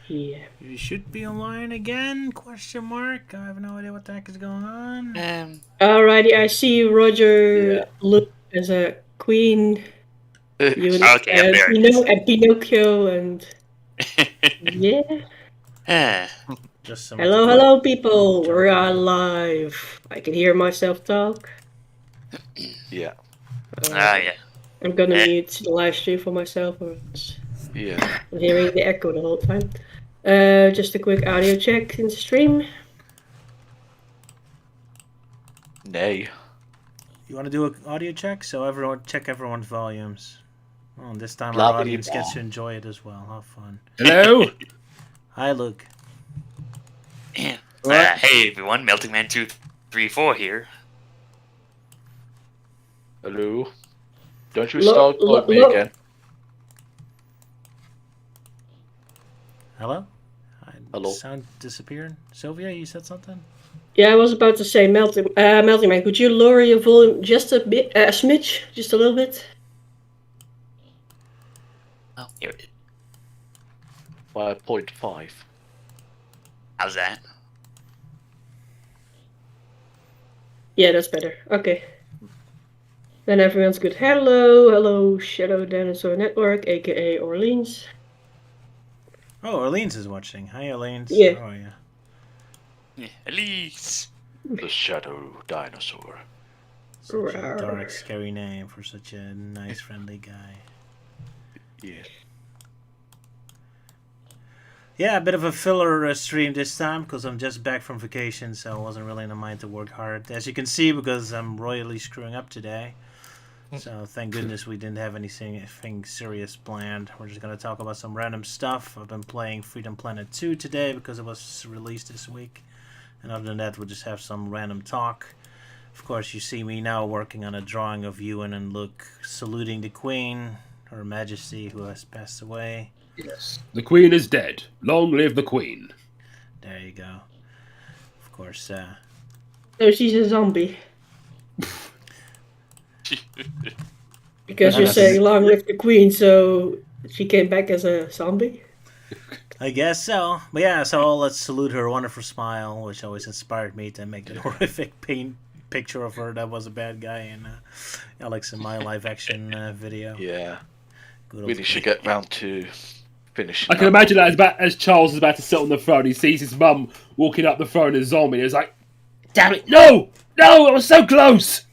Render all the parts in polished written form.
Yeah. You should be online again? Question mark. I have no idea what the heck is going on. Alrighty, I see Yeah. Roger look as a queen. You and, Okay, there it is. and Pinocchio and yeah. Just some Hello, quick hello, people. joke. We're alive. I can hear myself talk. Yeah. Yeah. I'm gonna Eh. mute the live stream for myself, or else Yeah. I'm hearing the echo the whole time. Just a quick audio check in the stream. Nay. You want to do an audio check? So everyone check everyone's volumes. Well, this time Blah, our blah, audience blah. gets to enjoy it as well. Have fun. Hello? Hi, Luke. Hey everyone, Melting Man 234 here. Hello. Don't you Lo- start lo- calling me lo- again. Hello? Hello. Sound disappeared. Sylvia, you said something? Yeah, I was about to say, Melting Man, could you lower your volume just a bit, a smidge, just a little bit? Oh, here it is. 5.5. How's that? Yeah, that's better. Okay. Then everyone's good. Hello, Shadow Dinosaur Network, aka Orleans. Oh, Orleans is watching. Hi, Orleans. Yeah. How are you? Yeah, Elise. The Shadow Dinosaur. Such a Rawr. dark, scary name for such a nice, friendly guy. Yeah. Yeah, a bit of a filler stream this time because I'm just back from vacation, so I wasn't really in the mind to work hard. As you can see, because I'm royally screwing up today. So thank goodness we didn't have anything serious planned. We're just going to talk about some random stuff. I've been playing Freedom Planet 2 today because it was released this week. And other than that, we'll just have some random talk. Of course, you see me now working on a drawing of Ewan and Luke saluting the Queen, Her Majesty, who has passed away. Yes. The Queen is dead. Long live the Queen. There you go. Of course, So she's a zombie. Because you're saying long live the queen, so she came back as a zombie? I guess so. But yeah, so let's salute her wonderful smile, which always inspired me to make that horrific paint picture of her that was a bad guy in Alex in my live action video. Yeah. Good old Really should Queen. get round to finishing. I can up. imagine that as Charles is about to sit on the throne, he sees his mum walking up the throne as a zombie, and he's like, damn it, no! No, I was so close!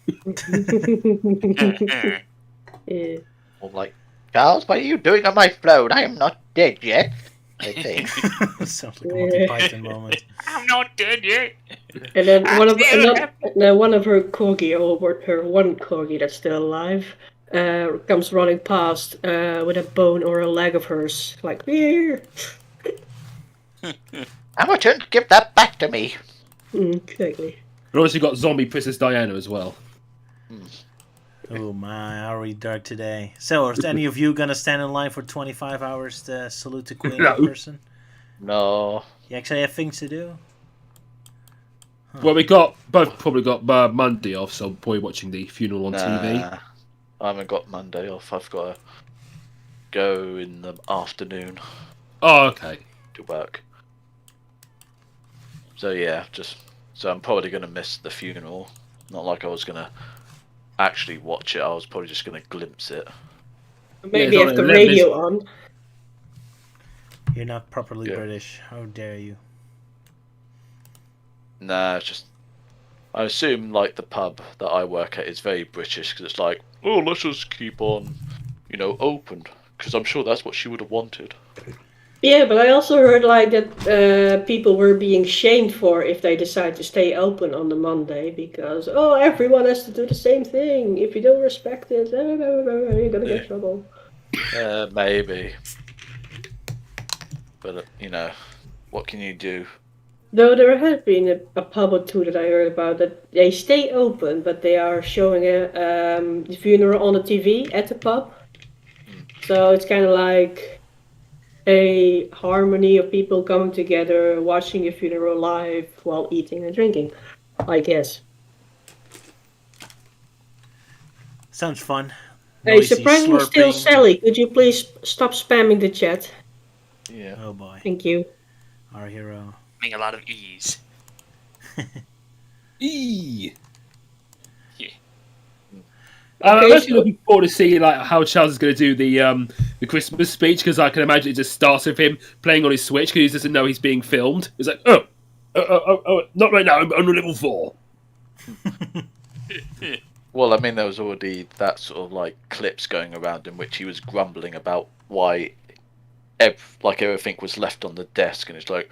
Yeah. I'm like, Charles, what are you doing on my throne? I am not dead yet. I think. Sounds like a Monty Python moment. I'm not dead yet. And then I'm one of still one of her corgi, or her one corgi that's still alive, comes running past with a bone or a leg of hers, like here. I'm returned to give that back to me. Exactly. And obviously got zombie Princess Diana as well. Oh my, how are we dark today? So, is any of you gonna stand in line for 25 hours to salute the Queen No. in person? No. You actually have things to do? Well, we both probably got Monday off, so probably watching the funeral on TV. Nah, I haven't got Monday off. I've got to go in the afternoon Oh, okay. to work. So yeah, so I'm probably going to miss the funeral. Not like I was going to actually watch it. I was probably just going to glimpse it. Maybe it's have on the 11, radio on. You're not properly Yeah. British. How dare you? Nah, it's just I assume like the pub that I work at is very British because it's like, oh, let's just keep on, open because I'm sure that's what she would have wanted. Yeah, but I also heard like that people were being shamed for if they decide to stay open on the Monday because everyone has to do the same thing. If you don't respect it, you're gonna get in trouble. Maybe, but what can you do? Though there has been a pub or two that I heard about that they stay open, but they are showing the funeral on the TV at the pub. So it's kind of like a harmony of people coming together, watching a funeral live while eating and drinking, I guess. Sounds fun. Hey, Noisy surprisingly still slurping. Sally, could you please stop spamming the chat? Yeah. Yeah. Oh boy, Thank you. our hero. Having a lot of ease. Eee. Yeah. I'm Okay, actually looking forward to seeing like how Charles is going to do the Christmas speech, because I can imagine it just starts with him playing on his Switch because he doesn't know he's being filmed. He's like, oh, not right now. I'm on level 4. Well, I mean, there was already that sort of like clips going around in which he was grumbling about why, everything was left on the desk, and it's like,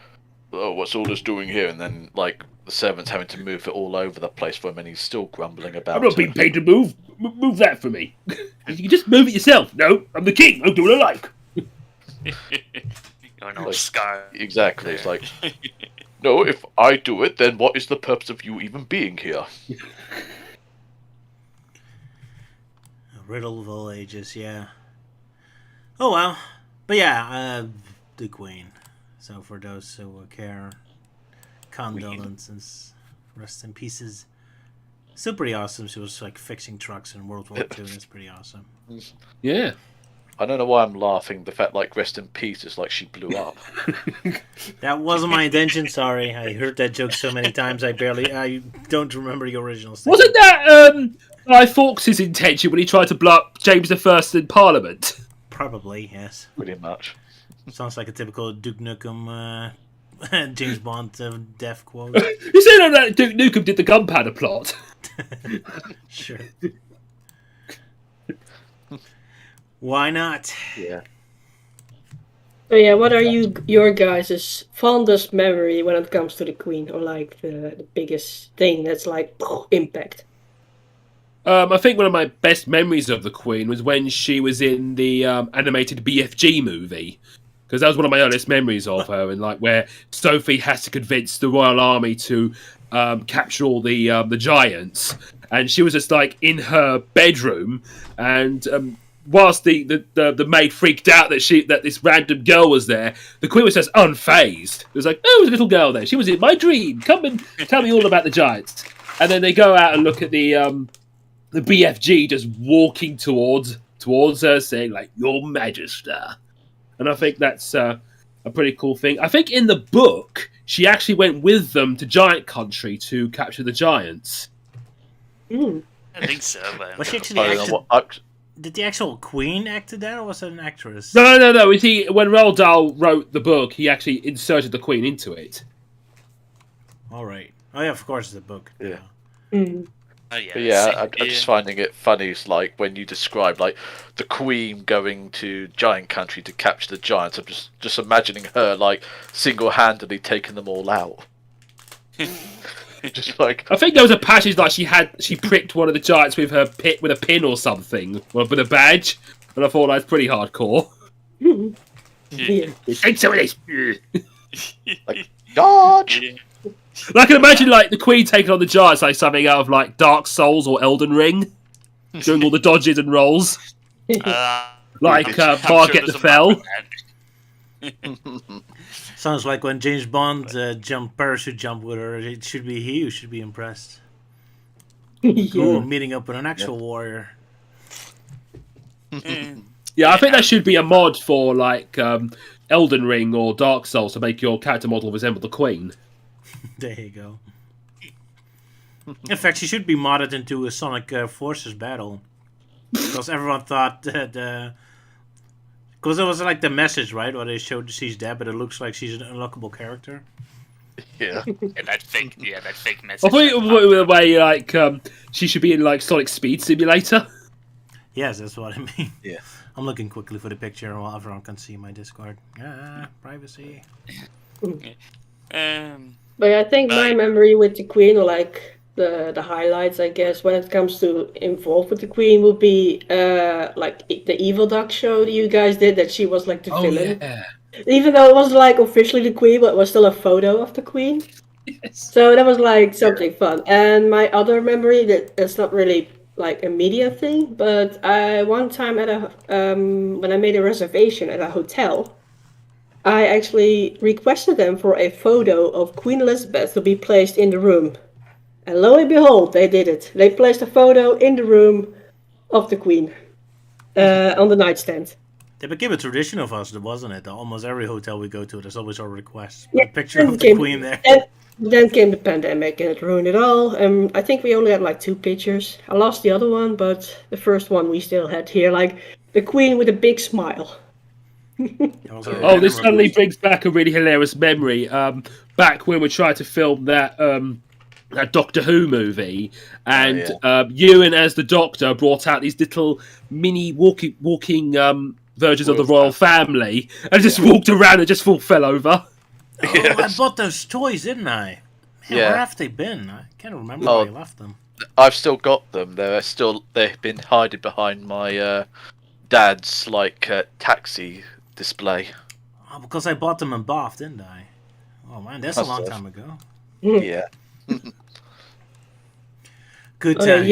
oh, what's all this doing here? And then like the servants having to move it all over the place for him, and he's still grumbling about I'm not it. being paid to move. Move that for me. You can just move it yourself. No, I'm the king. I'll do what I like. You're no Like, scar. Exactly. It's like, no, if I do it, then what is the purpose of you even being here? A riddle of all ages, yeah. Oh well, but yeah, the Queen. So for those who care, condolences, rest in pieces. Still pretty awesome. She was like fixing trucks in World War II. That's pretty awesome. Yeah. I don't know why I'm laughing. The fact, like, rest in peace is like she blew up. That wasn't my intention. Sorry, I heard that joke so many times. I don't remember the original. Statement. Wasn't that Guy Fawkes' intention when he tried to blow up James I in Parliament? Probably yes. Pretty much. Sounds like a typical Duke Nukem, James Bond death quote. You said that Duke Nukem did the gunpowder plot. Sure. Why not? Yeah. So yeah, what are your guys' fondest memory when it comes to the Queen, or like the biggest thing that's like impact? I think one of my best memories of the Queen was when she was in the animated BFG movie, because that was one of my earliest memories of her, and like where Sophie has to convince the Royal Army to capture all the giants, and she was just like in her bedroom, and whilst the maid freaked out that this random girl was there, the Queen was just unfazed. It was like, oh, there's a little girl there. She was in my dream. Come and tell me all about the giants. And then they go out and look at the BFG just walking towards her, saying like, Your Majesty. And I think that's a pretty cool thing. I think in the book, she actually went with them to Giant Country to capture the giants. Mm. I think so, but Was she actually I don't acted? know what. Did the actual Queen act that, or was it an actress? No. You see, when Roald Dahl wrote the book, he actually inserted the Queen into it. All right. Oh yeah, of course, the book. Yeah. Mm. oh yeah, But yeah, same I'm here. just finding it funny. It's like when you describe like the Queen going to Giant Country to capture the giants. I'm just imagining her like single-handedly taking them all out. Just like I think there was a passage like she pricked one of the giants with a pin or something, or with a badge, and I thought that's pretty hardcore. Yeah. Take some of this. like dodge. Yeah. And I can imagine like the Queen taking on the giants like something out of like Dark Souls or Elden Ring, doing all the dodges and rolls, like I'm sure Marget there's the a Fell. map with that. Sounds like when James Bond parachute jump with her. It should be he who should be impressed. Cool, meeting up with an actual warrior. Yeah, I think that should be a mod for like Elden Ring or Dark Souls to make your character model resemble the Queen. There you go. In fact, she should be modded into a Sonic Forces battle. Because everyone thought that... Because it was like the message, right? Where they showed she's dead, but it looks like she's an unlockable character. Yeah. that fake I message. thought it was the way like she should be in like Sonic Speed Simulator. Yes, that's what I mean. Yeah. I'm looking quickly for the picture while everyone can see my Discord. Privacy. But I think my memory with the Queen, or like the highlights, I guess, when it comes to involved with the Queen, would be like the Evil Duck show that you guys did. That she was like the villain, even though it wasn't like officially the Queen, but it was still a photo of the Queen. Yes. So that was like something fun. And my other memory that's not really like a media thing, but one time at a when I made a reservation at a hotel, I actually requested them for a photo of Queen Elizabeth to be placed in the room. And lo and behold, they did it. They placed a photo in the room of the Queen on the nightstand. It became a tradition of us, wasn't it? Almost every hotel we go to, there's always a request. Yeah, A picture of the Queen there. Then came the pandemic and it ruined it all. I think we only had like 2 pictures. I lost the other one, but the first one we still had here, like the Queen with a big smile. Oh, this suddenly brings back a really hilarious memory. Back when we tried to film that Doctor Who movie, and Ewan as the Doctor brought out these little mini walking versions of the royal family, and just walked around and just fell over. Oh, I bought those toys, didn't I? Man, where have they been? I can't remember where I left them. I've still got them. They've been hiding behind my dad's taxi display. Oh, because I bought them in Bath, didn't I? Oh man, that's a long time ago. Yeah. Good time.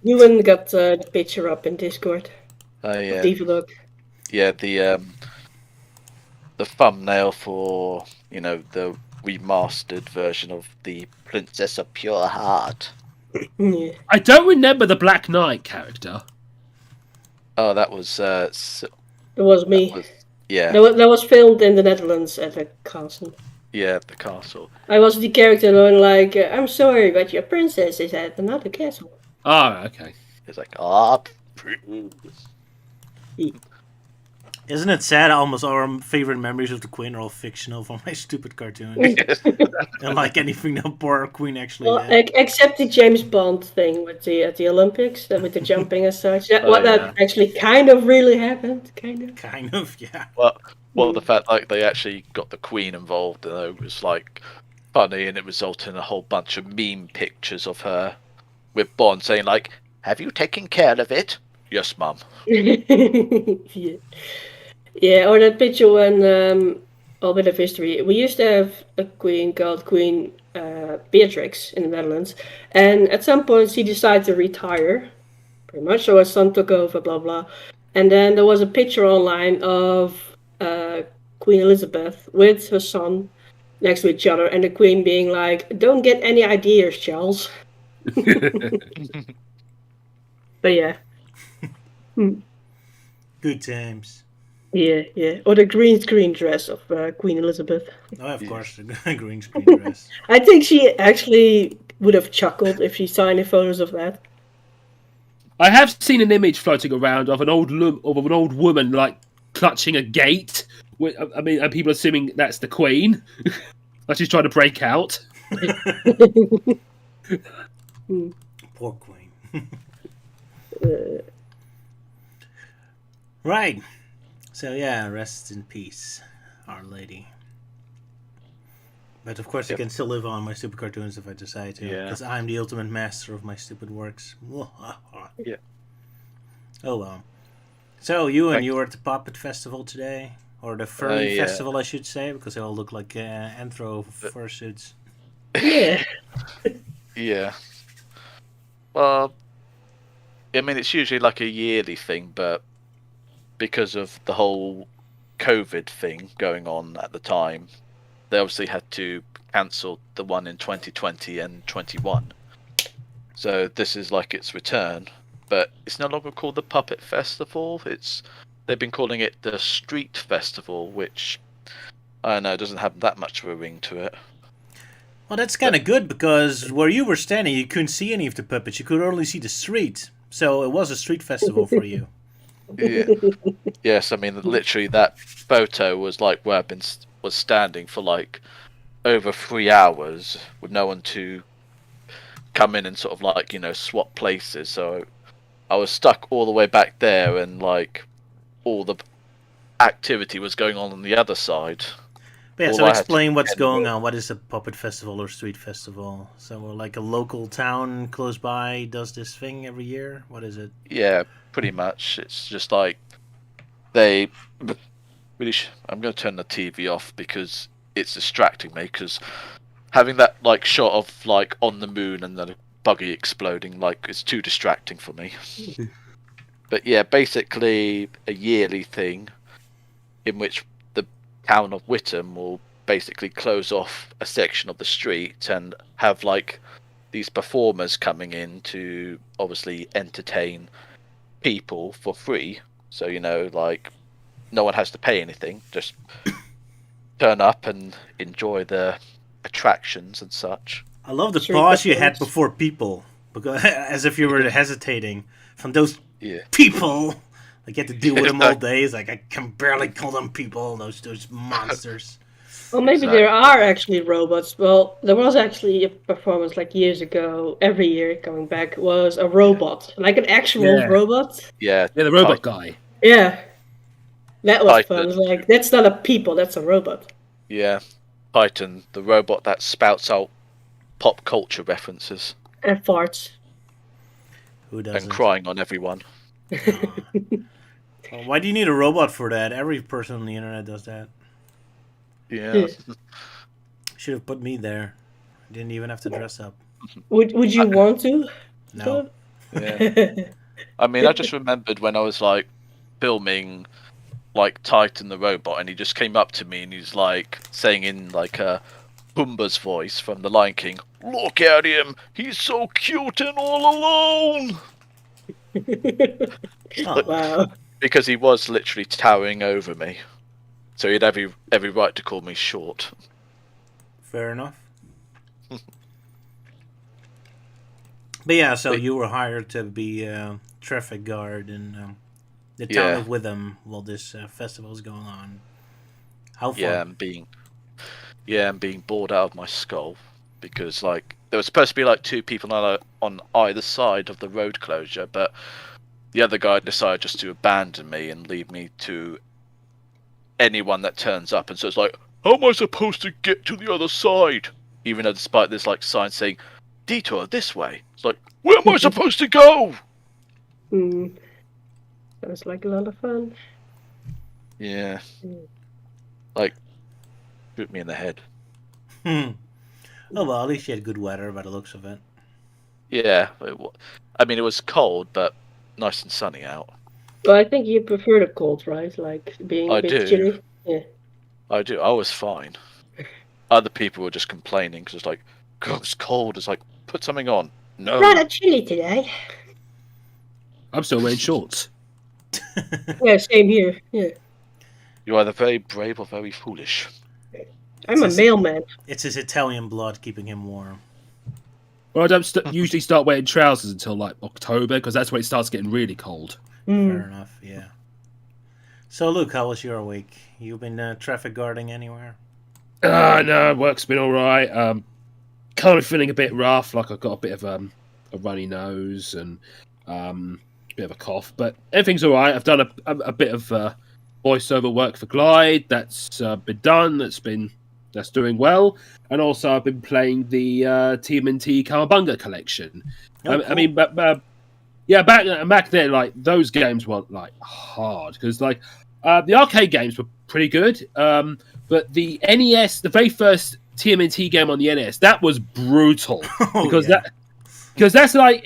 Ewan got the picture up in Discord. Oh yeah. Leave a look. Yeah, the thumbnail for the remastered version of the Princess of Pure Heart. Yeah. I don't remember the Black Knight character. Oh, that was It was me. yeah. That was filmed in the Netherlands at a castle. Yeah, the castle. I was the character going like, I'm sorry, but your princess is at another castle. Oh, okay. It's like, Isn't it sad? Almost our favorite memories of the Queen are all fictional from my stupid cartoons. And like anything that poor Queen actually did. Except the James Bond thing with the Olympics, with the jumping and such. That actually kind of really happened, Kind of, yeah. Well, the fact they actually got the Queen involved, it was like funny, and it resulted in a whole bunch of meme pictures of her with Bond saying like, "Have you taken care of it?" "Yes, Mum." Yeah, or that picture when a bit of history. We used to have a queen called Queen Beatrix in the Netherlands, and at some point she decided to retire, pretty much. So her son took over, blah blah, and then there was a picture online of Queen Elizabeth with her son next to each other, and the Queen being like, "Don't get any ideas, Charles." But yeah. Good times. Yeah. Or the green screen dress of Queen Elizabeth. Oh, of course, the green screen dress. I think she actually would have chuckled if she saw any photos of that. I have seen an image floating around of an old woman like clutching a gate. And people assuming that's the Queen. Like she's trying to break out. Poor Queen. Right. So yeah, rest in peace, Our Lady. But of course, I can still live on my stupid cartoons if I decide to, because I'm the ultimate master of my stupid works. Yeah. Oh well. So you were at the Puppet Festival today, or the Furry Festival, I should say, because they all look like anthro fursuits. Yeah. Yeah. Well, I mean, it's usually like a yearly thing, but because of the whole COVID thing going on at the time, they obviously had to cancel the one in 2020 and 21. So this is like its return, but it's no longer called the Puppet Festival. They've been calling it the Street Festival, which I don't know, doesn't have that much of a ring to it. Well, that's kind of good, because where you were standing, you couldn't see any of the puppets. You could only see the street. So it was a street festival for you. Yeah. Yes, I mean, literally that photo was like where was standing for like over 3 hours with no one to come in and sort of like, swap places. So I was stuck all the way back there, and like all the activity was going on the other side. But yeah, so explain what's going on. What is a puppet festival or street festival? So like a local town close by does this thing every year? What is it? Yeah, pretty much. It's just like they really. I'm going to turn the TV off because it's distracting me. Because having that like shot of like on the moon and then a buggy exploding, like it's too distracting for me. But yeah, basically a yearly thing in which the town of Witham will basically close off a section of the street and have like these performers coming in to obviously entertain people for free. So like no one has to pay anything. Just turn up and enjoy the attractions and such. I love the Sure, pause you had definitely. before people, because as if you were hesitating from those Yeah. people. Like you had to deal with them all Exactly. day. It's like I can barely call them people. Those monsters. Well, maybe Exactly. there are actually robots. Well, there was actually a performance like years ago. Every year, coming back, was a robot, like an actual Yeah. robot. Yeah. Yeah, the robot guy. Yeah, that was fun. Titan. It's like that's not a people, that's a robot. Yeah. Titan, the robot that spouts out pop culture references And farts. Who doesn't? and crying on everyone. Well, why do you need a robot for that? Every person on the internet does that. Yeah. Should have put me there. Didn't even have to dress up. Would you want to? No. Yeah. I mean, I just remembered when I was like filming like Titan the robot, and he just came up to me and he's like saying in like a Pumbaa's voice from The Lion King, "Look at him, he's so cute and all alone." Oh, Wow. Because he was literally towering over me, so he had every right to call me short. fair enough. But yeah, so you were hired to be traffic guard in the town Yeah. of Witham while this festival is going on. How fun? Yeah, I'm being bored out of my skull because like there was supposed to be like two people on either side of the road closure, but the other guy decided just to abandon me and leave me to anyone that turns up. And so it's like, how am I supposed to get to the other side? Even though despite this like sign saying detour this way, it's like, where am I supposed to go? Sounds like a lot of fun. Yeah, like shoot me in the head. Oh well, at least you had good weather by the looks of it. Yeah, I mean it was cold, but nice and sunny out. Well, I think you prefer the cold, right? Like being a I bit do. chilly. Yeah. I do. I was fine. Other people were just complaining because it's like, God, it's cold. It's like, put something on. No. Rather chilly today. I'm still wearing shorts. Yeah, same here. Yeah. You're either very brave or very foolish. I'm a mailman. It's his Italian blood keeping him warm. Well, I don't usually start wearing trousers until like October because that's when it starts getting really cold. Fair enough, yeah. So, Luke, how was your week? You been traffic guarding anywhere? No, work's been all right. Kind of feeling a bit rough, like I've got a bit of a runny nose and a bit of a cough, but everything's all right. I've done a bit of voiceover work for Glide. That's been done. That's doing well. And also, I've been playing the TMNT Cowabunga collection. Oh, I mean, but yeah, back then, like those games were like hard because like the arcade games were pretty good. But the NES, the very first TMNT game on the NES, that was brutal because that's like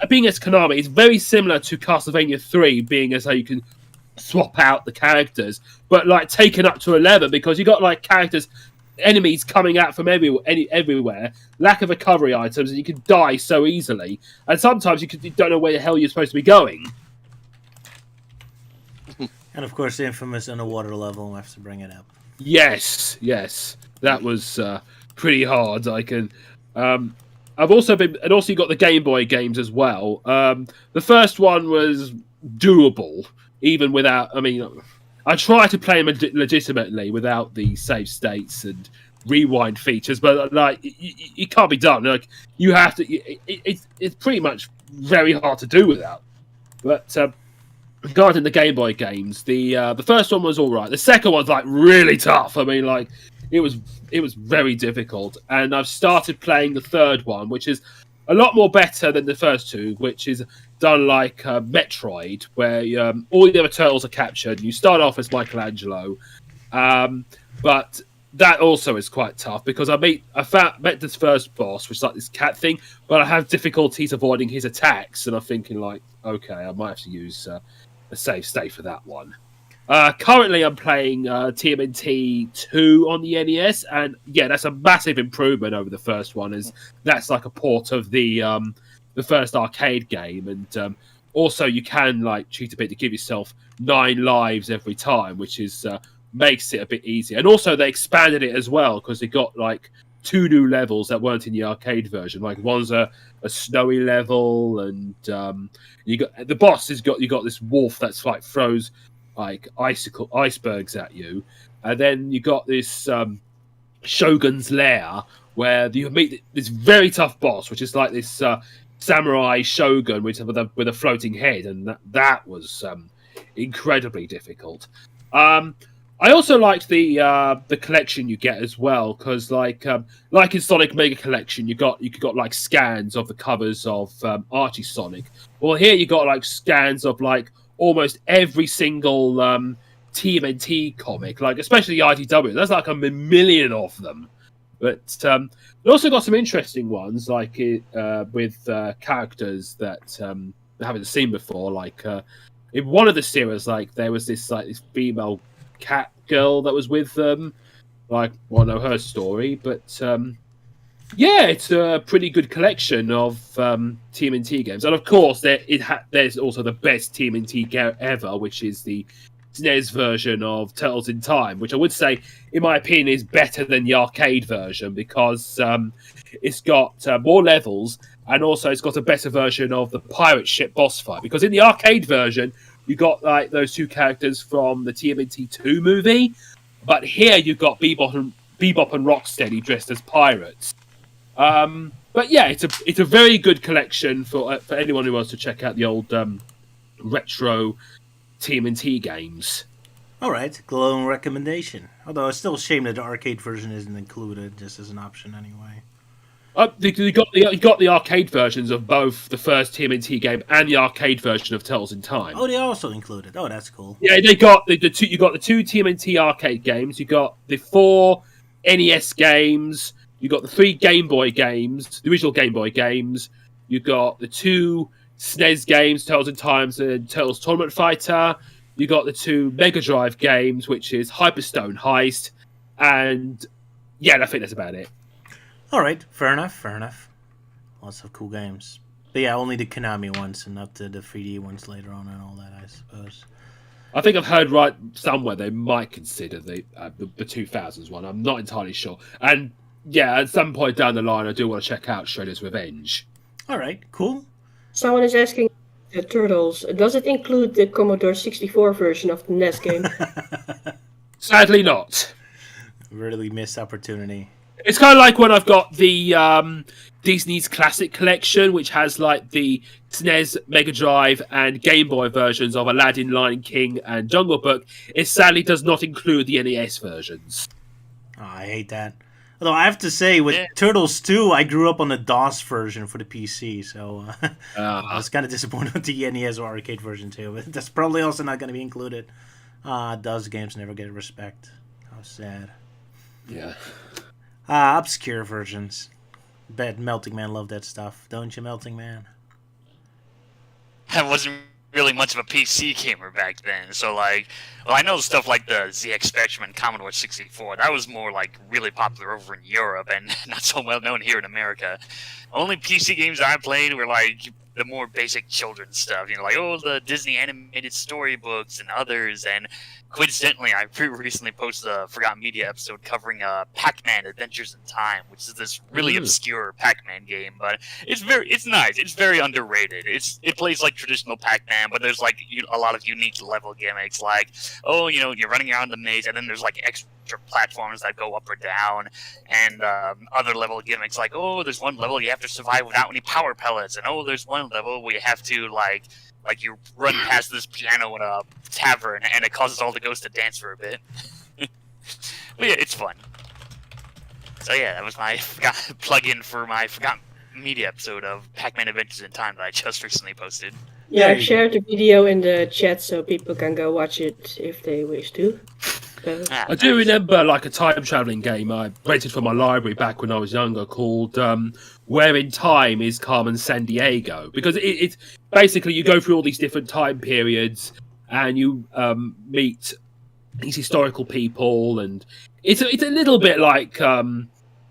being as Konami, it's very similar to Castlevania 3, being as how you can swap out the characters, but like taken up to 11 because you got like enemies coming out from everywhere, lack of recovery items, and you can die so easily. And sometimes you don't know where the hell you're supposed to be going. And of course, the infamous underwater level. I have to bring it up. Yes, that was pretty hard. I've also you got the Game Boy games as well. The first one was doable, even without. I mean, I try to play them legitimately without the save states and rewind features, but like it can't be done. Like you have to. It's pretty much very hard to do without. But regarding the Game Boy games, the first one was all right. The second one's like really tough. I mean, like it was very difficult. And I've started playing the third one, which is a lot more better than the first two, which is done like Metroid, where all the other turtles are captured. You start off as Michelangelo, but that also is quite tough because I met this first boss, which is like this cat thing, but I have difficulties avoiding his attacks, and I'm thinking like, okay, I might have to use a save state for that one. Currently, I'm playing TMNT 2 on the NES, and yeah, that's a massive improvement over the first one, as that's like a port of the first arcade game, and also you can like cheat a bit to give yourself 9 lives every time, which is makes it a bit easier. And also they expanded it as well because they got like 2 new levels that weren't in the arcade version. Like one's a snowy level, and you got the boss has got you got this wolf that's like throws like icebergs at you, and then you got this Shogun's Lair where you meet this very tough boss, which is like this samurai shogun with a floating head, and that was incredibly difficult. I also liked the collection you get as well, because like in Sonic Mega Collection, you got like scans of the covers of Archie Sonic. Well, here you got like scans of like almost every single TMNT comic, like especially the IDW. There's like a million of them. But it also got some interesting ones, like with characters that I haven't seen before. Like in one of the series, like there was this female cat girl that was with them. Like, well, I know her story, but yeah, it's a pretty good collection of TMNT games, and of course, there's also the best TMNT game ever, which is the SNES version of Turtles in Time, which I would say, in my opinion, is better than the arcade version because it's got more levels, and also it's got a better version of the pirate ship boss fight. Because in the arcade version, you got like those 2 characters from the TMNT 2 movie, but here you got Bebop and Rocksteady dressed as pirates. But yeah, it's a very good collection for anyone who wants to check out the old retro TMNT games. All right, glowing recommendation. Although it's still a shame that the arcade version isn't included, just as an option anyway. You got the arcade versions of both the first TMNT game and the arcade version of Turtles in Time. Oh, they also included. Oh, that's cool. Yeah, they got the two. You got the 2 TMNT arcade games. You got the 4 NES games. You got the 3 Game Boy games, the original Game Boy games. You got the 2 SNES games, Turtles in Time and Turtles Tournament Fighter. You got the 2 Mega Drive games, which is Hyperstone Heist, and yeah, I think that's about it. All right, fair enough. Lots of cool games. But yeah, only the Konami ones and not the 3D ones later on and all that, I suppose. I think I've heard right somewhere they might consider the 2000s one. I'm not entirely sure. And yeah, at some point down the line, I do want to check out Shredder's Revenge. All right, cool. Someone is asking the Turtles, does it include the Commodore 64 version of the NES game? Sadly not. Really missed opportunity. It's kind of like when I've got the Disney's Classic Collection, which has like the SNES, Mega Drive, and Game Boy versions of Aladdin, Lion King, and Jungle Book. It sadly does not include the NES versions. Oh, I hate that. Although I have to say, with Turtles 2, I grew up on the DOS version for the PC, so I was kind of disappointed with the NES or arcade version too. But that's probably also not going to be included. DOS games never get respect. How sad. Yeah. Obscure versions. Bet Melting Man loved that stuff, don't you, Melting Man? I wasn't really much of a PC gamer back then, so like, well, I know stuff like the ZX Spectrum and Commodore 64. That was more like really popular over in Europe and not so well known here in America. Only PC games I played were like the more basic children's stuff, you know, like the Disney animated storybooks and others. And coincidentally, I recently posted a Forgotten Media episode covering PacMan Adventures in Time, which is this really obscure Pac-Man game, but it's nice. It's very underrated. It plays like traditional Pac-Man, but there's like a lot of unique level gimmicks, like you're running around the maze, and then there's like extra platforms that go up or down, and other level gimmicks like there's one level you have to survive without any power pellets, and there's one level where you have to like you run past this piano in a tavern and it causes all the ghosts to dance for a bit. But yeah, it's fun. So yeah, that was my plug-in for my Forgotten Media episode of Pac-Man Adventures in Time that I just recently posted. Yeah, I shared the video in the chat so people can go watch it if they wish to. I do remember like a time traveling game I rented from my library back when I was younger called Where in Time is Carmen Sandiego, because it's basically you go through all these different time periods and you meet these historical people, and it's a little bit like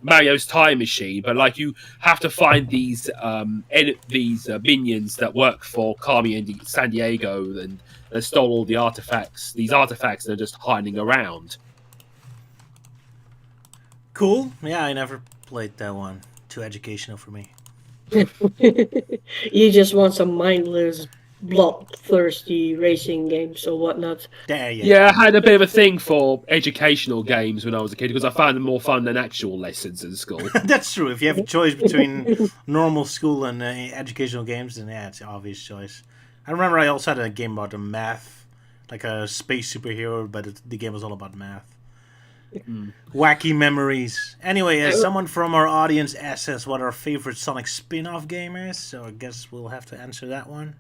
Mario's Time Machine, but like you have to find these minions that work for Kami in San Diego and stole all the artifacts. These artifacts that are just hiding around. Cool. Yeah, I never played that one. Too educational for me. You just want some mindless, bloodthirsty racing games or whatnot. There you Yeah, I had a bit of a thing for educational games when I was a kid because I found them more fun than actual lessons in school. That's true. If you have a choice between normal school and educational games, then yeah, it's an obvious choice. I remember I also had a game about the math, like a space superhero, but the game was all about math. Wacky memories. Anyway, someone from our audience asked us what our favorite Sonic spin-off game is, so I guess we'll have to answer that one.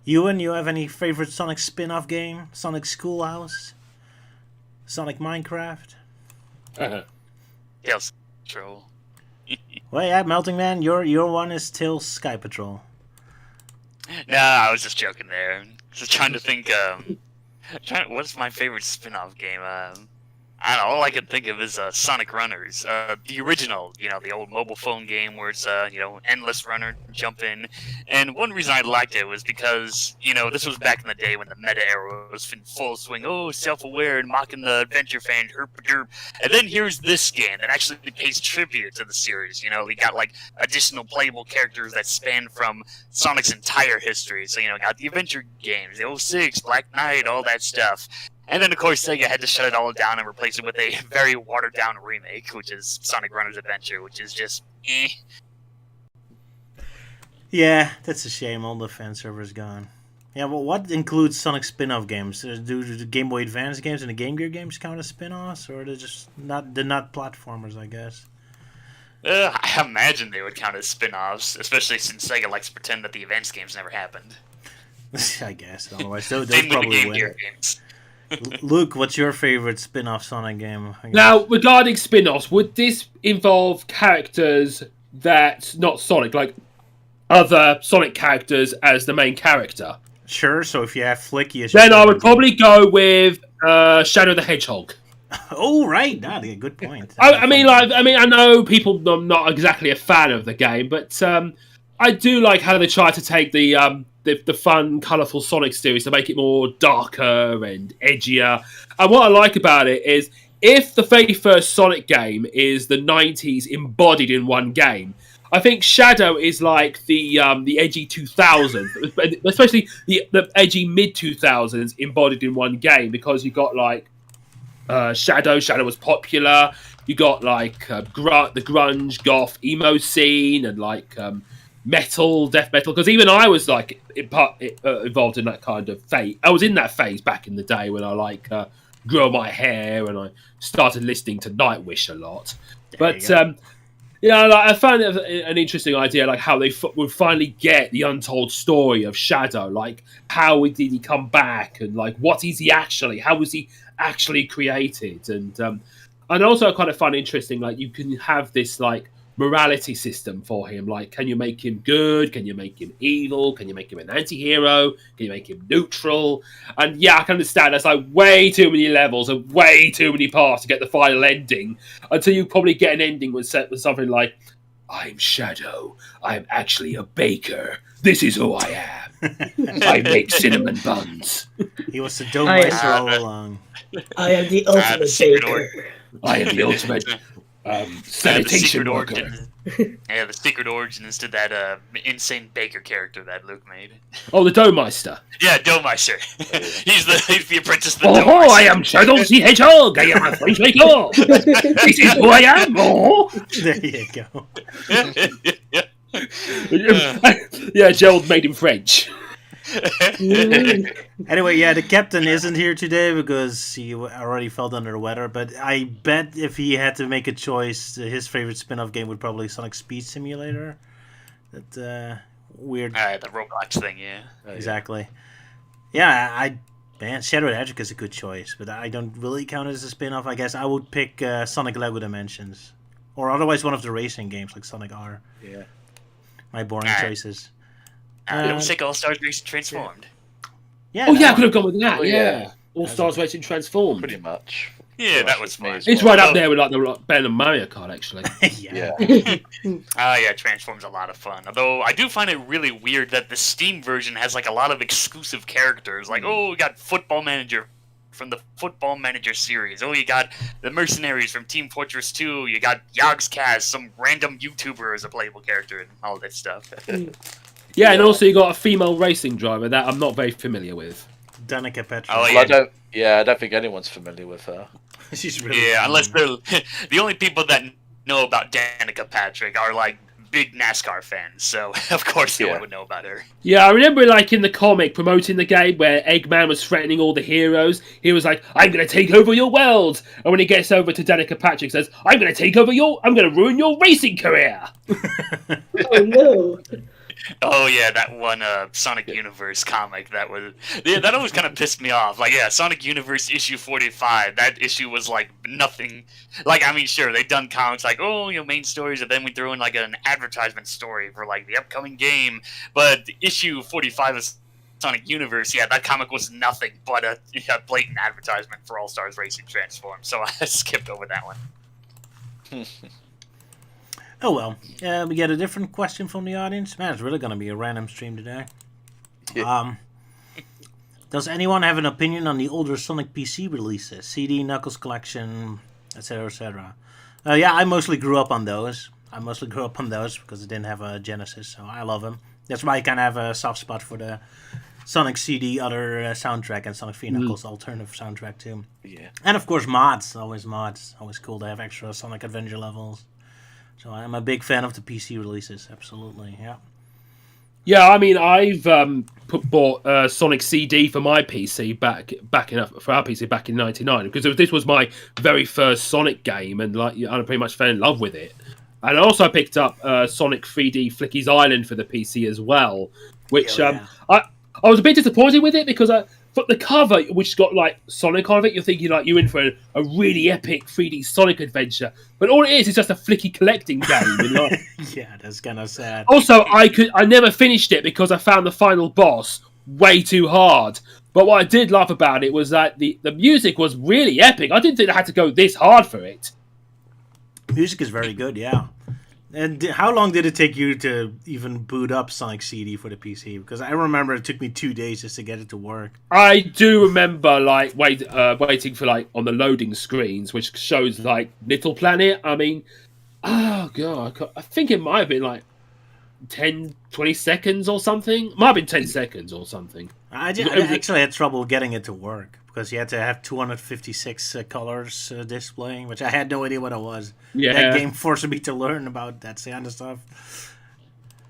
Ewan, you have any favorite Sonic spin-off game? Sonic Schoolhouse? Sonic Minecraft? Tails Patrol. Well, yeah, Melting Man, your one is Tails Sky Patrol. No, I was just joking there. Just trying to think. What's my favorite spin-off game? I don't know. All I can think of is Sonic Runners, the original. The old mobile phone game where it's endless runner, jump in. And one reason I liked it was because this was back in the day when the meta era was in full swing. Oh, self-aware and mocking the adventure fan, herp-a-derp. And then here's this game that actually pays tribute to the series. We got like additional playable characters that span from Sonic's entire history. So got the adventure games, the 06, Black Knight, all that stuff. And then, of course, Sega had to shut it all down and replace it with a very watered-down remake, which is Sonic Runners Adventure, which is just eh. Yeah, that's a shame. All the fan servers gone. Yeah, well, what includes Sonic spin-off games? Do the Game Boy Advance games and the Game Gear games count as spin-offs, or they're just not platformers? I guess. I imagine they would count as spin-offs, especially since Sega likes to pretend that the Advance games never happened. I guess. Otherwise, they'll Same with the probably Game win. Gear games. Luke, what's your favorite spin-off Sonic game? Now, regarding spin-offs, would this involve characters that's not Sonic, like other Sonic characters as the main character? Sure. So if you have Flick, you Then I would probably go with Shadow the Hedgehog. Oh right, good point. I mean, I know people are not exactly a fan of the game, but I do like how they try to take the fun, colourful Sonic series to make it more darker and edgier. And what I like about it is, if the very first Sonic game is the 90s embodied in one game, I think Shadow is like the edgy 2000s, especially the edgy mid-2000s embodied in one game, because you got like Shadow was popular. You got like the grunge, goth, emo scene, and like death metal, because even I was like involved in that kind of phase. I was in that phase back in the day when I like grew my hair and I started listening to Nightwish a lot. But I found it an interesting idea, like how they would finally get the untold story of Shadow, like how did he come back, and like what is he actually, how was he actually created, and also I kind of find it interesting, like you can have this like morality system for him. Like, can you make him good? Can you make him evil? Can you make him an anti-hero? Can you make him neutral? And yeah, I can understand that's like way too many levels and way too many parts to get the final ending, until you probably get an ending with something like, I'm Shadow. I'm actually a baker. This is who I am. I make cinnamon buns. He was the dough meister all along. I am the ultimate baker. I am the ultimate sanitation worker. Yeah, the secret origin is to that insane baker character that Luke made. Oh, the Doughmeister. Yeah, Doughmeister. he's the apprentice of the Oh, Doughmeister. I am Shadow the Hedgehog. I am a French baker. This is who I am. Oh. There you go. Yeah, Gerald made him French. Anyway, yeah, the captain isn't here today because he already felt under the weather, but I bet if he had to make a choice, his favorite spin-off game would probably Sonic Speed Simulator. That weird... the Roblox thing, yeah. Exactly. Yeah, Shadow the Hedgehog is a good choice, but I don't really count it as a spin-off. I guess I would pick Sonic Lego Dimensions. Or otherwise one of the racing games, like Sonic R. Yeah. My boring choices. Don't take All-Stars Racing Transformed. Yeah. Oh, yeah, I could have gone with that, Oh, yeah. yeah. All Stars Racing Transformed. Pretty much. Yeah, that was fun. It's right up there with like the Ben and Mario Kart, actually. Yeah. Yeah, Transform's a lot of fun. Although I do find it really weird that the Steam version has like a lot of exclusive characters. Like, oh, we got Football Manager from the Football Manager series. Oh, you got the Mercenaries from Team Fortress 2. You got Yogscast, some random YouTuber as a playable character, and all that stuff. Yeah, and also you got a female racing driver that I'm not very familiar with. Danica Patrick. Oh, Well, I don't think anyone's familiar with her. She's really Yeah, fun. unless they're the only people that know about Danica Patrick are like big NASCAR fans. So of course no one would know about her. Yeah, I remember like in the comic promoting the game where Eggman was threatening all the heroes. He was like, "I'm going to take over your world," and when he gets over to Danica Patrick, says, I'm going to ruin your racing career." Oh no! Oh yeah, that one Sonic Universe comic that always kind of pissed me off. Like, yeah, Sonic Universe issue 45. That issue was like nothing. Like, I mean, sure, they've done comics like, oh, main stories, and then we throw in like an advertisement story for like the upcoming game. But issue 45 of Sonic Universe, yeah, that comic was nothing but a blatant advertisement for All Stars Racing Transform. So I skipped over that one. Oh well, we get a different question from the audience. Man, it's really going to be a random stream today. Yeah. Does anyone have an opinion on the older Sonic PC releases? CD, Knuckles Collection, etc., etc.? Yeah, I mostly grew up on those. Because it didn't have a Genesis, so I love them. That's why I kind of have a soft spot for the Sonic CD other soundtrack and Sonic 3 Knuckles alternative soundtrack too. Yeah. And of course mods. Always cool to have extra Sonic Adventure levels. So I'm a big fan of the PC releases, absolutely, yeah. Yeah, I mean, I've bought Sonic CD for my PC back in '99 because this was my very first Sonic game, and like I pretty much fell in love with it. And I also picked up Sonic 3D Flicky's Island for the PC as well, which I was a bit disappointed with it because but the cover, which got like Sonic on it, you're thinking like you're in for a really epic 3D Sonic adventure. But all it is just a flicky collecting game. And, like... Yeah, that's kind of sad. Also, I never finished it because I found the final boss way too hard. But what I did love about it was that the music was really epic. I didn't think I had to go this hard for it. Music is very good, yeah. And how long did it take you to even boot up Sonic CD for the PC? Because I remember it took me 2 days just to get it to work. I do remember like waiting for like on the loading screens, which shows like Little Planet. I mean, oh god, I think it might have been like 10, 20 seconds or something. Might have been 10 seconds or something. I actually had trouble getting it to work because you had to have 256 colors displaying, which I had no idea what it was. Yeah. That game forced me to learn about that kind of stuff.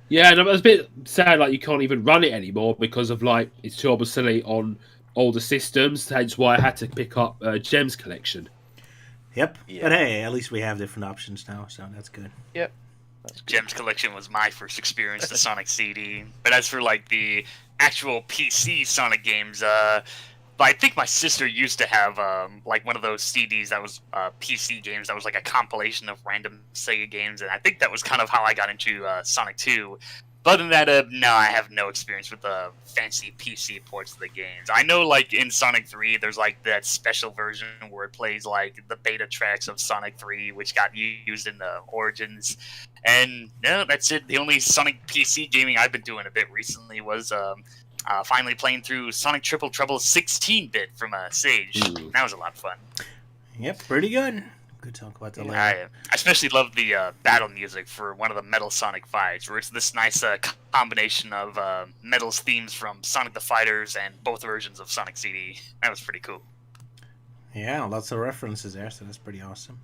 Yeah, and I was a bit sad like you can't even run it anymore because of like it's too obsolete on older systems. That's why I had to pick up Gems Collection. Yep. Yeah. But hey, at least we have different options now, so that's good. Yep. That's good. Gems Collection was my first experience to Sonic CD. But as for like the actual PC Sonic games, I think my sister used to have like one of those CDs that was PC games that was like a compilation of random Sega games, and I think that was kind of how I got into Sonic 2. But other than that, no, I have no experience with the fancy PC ports of the games. I know, like, in Sonic 3, there's, like, that special version where it plays, like, the beta tracks of Sonic 3, which got used in the Origins. And, no, that's it. The only Sonic PC gaming I've been doing a bit recently was finally playing through Sonic Triple Trouble 16-bit from Sage. That was a lot of fun. Yep, pretty good. Good talk about that later. I especially love the battle music for one of the Metal Sonic fights, where it's this nice combination of Metal's themes from Sonic the Fighters and both versions of Sonic CD. That was pretty cool. Yeah, lots of references there, so that's pretty awesome.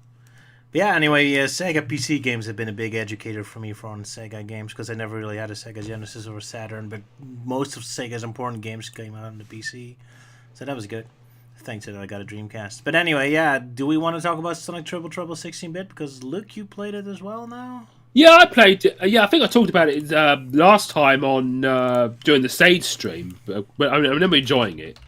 But yeah, anyway, Sega PC games have been a big educator for me on Sega games, because I never really had a Sega Genesis or a Saturn, but most of Sega's important games came out on the PC, so that was good. Thanks that I got a Dreamcast. But anyway, yeah, do we want to talk about Sonic Triple Trouble 16-bit? Because, Luke, you played it as well now? Yeah, I played it. Yeah, I think I talked about it last time on during the Sage stream. But I remember enjoying it.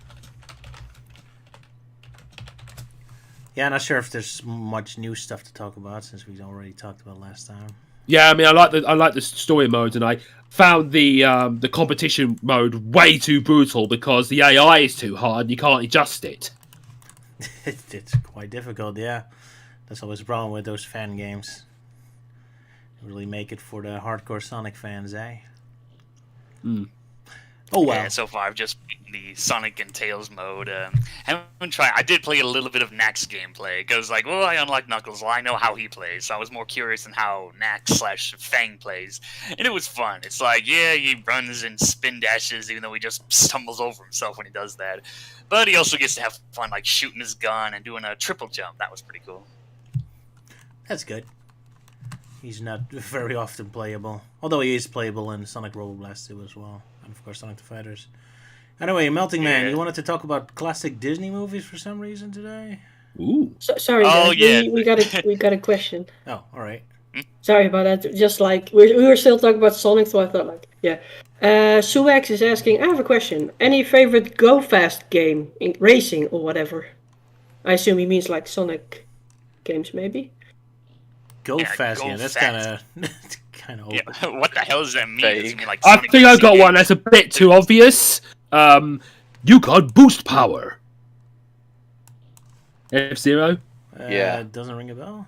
Yeah, not sure if there's much new stuff to talk about since we already talked about it last time. Yeah, I mean, I like the story modes, and I found the competition mode way too brutal because the AI is too hard and you can't adjust it. It's quite difficult, yeah. That's always a problem with those fan games. They really make it for the hardcore Sonic fans, eh? Oh well. Yeah, so far I've just beaten the Sonic and Tails mode. Haven't tried. I did play a little bit of Knack's gameplay because, like, well, I unlocked Knuckles. Well, I know how he plays, so I was more curious in how Knack/Fang plays, and it was fun. It's like, yeah, he runs and spin dashes, even though he just stumbles over himself when he does that. But he also gets to have fun, like shooting his gun and doing a triple jump. That was pretty cool. That's good. He's not very often playable. Although he is playable in Sonic Robo Blast 2 as well. And of course Sonic the Fighters. Anyway, Melting Man, Yeah. you wanted to talk about classic Disney movies for some reason today? Ooh. Sorry, Oh, guys. yeah. We got a question. Oh, alright. Sorry about that. Just like we were still talking about Sonic, so I thought like, yeah. Suex is asking, I have a question. Any favorite Go Fast game in racing or whatever? I assume he means like Sonic games, maybe. Go Yeah, Fast, Go yeah, that's Fast. kind of open. Yeah, what the hell does that mean? Does it Vague. mean, like, I Sonic think I racing got one games? that's a bit too obvious. You got boost power. F-Zero. Yeah. Doesn't ring a bell?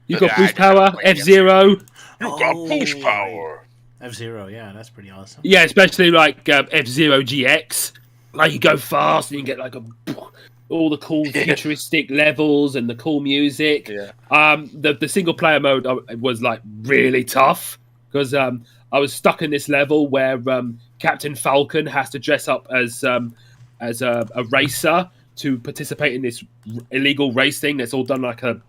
You Okay, got I boost did not power. play F-Zero. You got Oh, boost power. F-Zero, yeah, that's pretty awesome. Yeah, especially like F-Zero GX. Like you go fast and you get like all the cool futuristic levels and the cool music. Yeah. The single player mode was like really tough because I was stuck in this level where Captain Falcon has to dress up as a racer to participate in this illegal race thing that's all done like a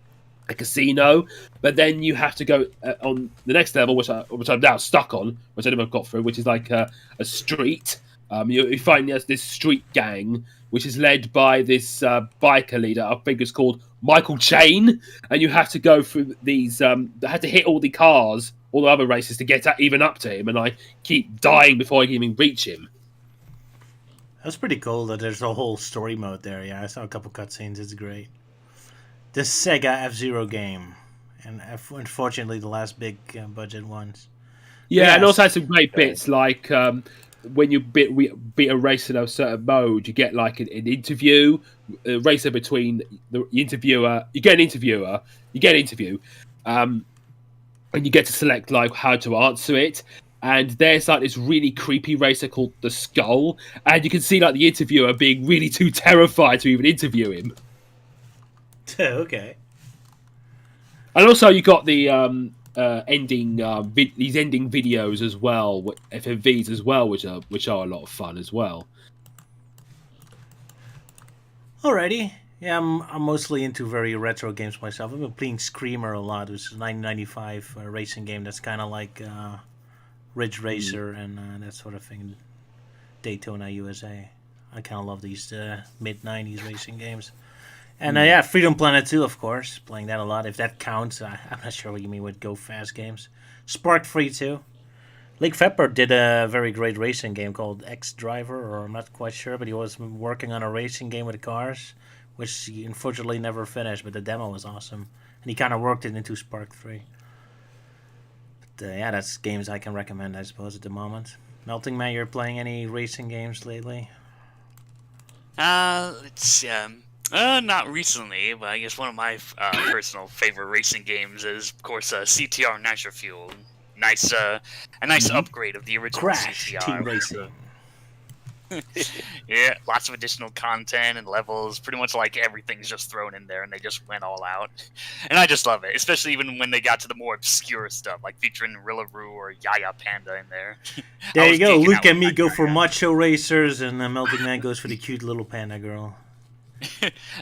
casino, but then you have to go on the next level, which I'm now stuck on, which I never got through, which is like a street. You find this street gang, which is led by this biker leader. I think it's called Michael Chain, and you have to go through these. They had to hit all the cars, all the other races to get even up to him, and I keep dying before I can even reach him. That's pretty cool that there's a whole story mode there. Yeah, I saw a couple cutscenes. It's great. The Sega F-Zero game, and unfortunately the last big budget ones. Yeah, Yes. and also had some great bits like when you beat a race in a certain mode, you get like an interview, a racer between the interviewer. You get an interviewer, you get an interview, and you get to select like how to answer it. And there's like this really creepy racer called the Skull, and you can see like the interviewer being really too terrified to even interview him. Okay. And also, you got the ending these ending videos as well, FMVs as well, which are a lot of fun as well. Alrighty. Yeah, I'm mostly into very retro games myself. I've been playing Screamer a lot, which is a 1995 racing game that's kind of like Ridge Racer and that sort of thing. Daytona, USA. I kind of love these mid 90s racing games. And yeah, Freedom Planet 2, of course. Playing that a lot. If that counts, I'm not sure what you mean with Go Fast games. Spark Free 2. Lake Pepper did a very great racing game called X Driver, or I'm not quite sure, but he was working on a racing game with cars, which he unfortunately never finished, but the demo was awesome. And he kind of worked it into Spark 3. But yeah, that's games I can recommend, I suppose, at the moment. Melting Man, you're playing any racing games lately? Let's see. Not recently, but I guess one of my personal favorite racing games is, of course, CTR Nitro Fuel. Nice, a nice upgrade of the original Crash CTR. Team Racing. Yeah, lots of additional content and levels. Pretty much like everything's just thrown in there, and they just went all out. And I just love it, especially even when they got to the more obscure stuff, like featuring Rillaroo or Yaya Panda in there. There I you was go. geeking Luke out and with me that go guy. for macho racers, and Melting Man goes for the cute little panda girl.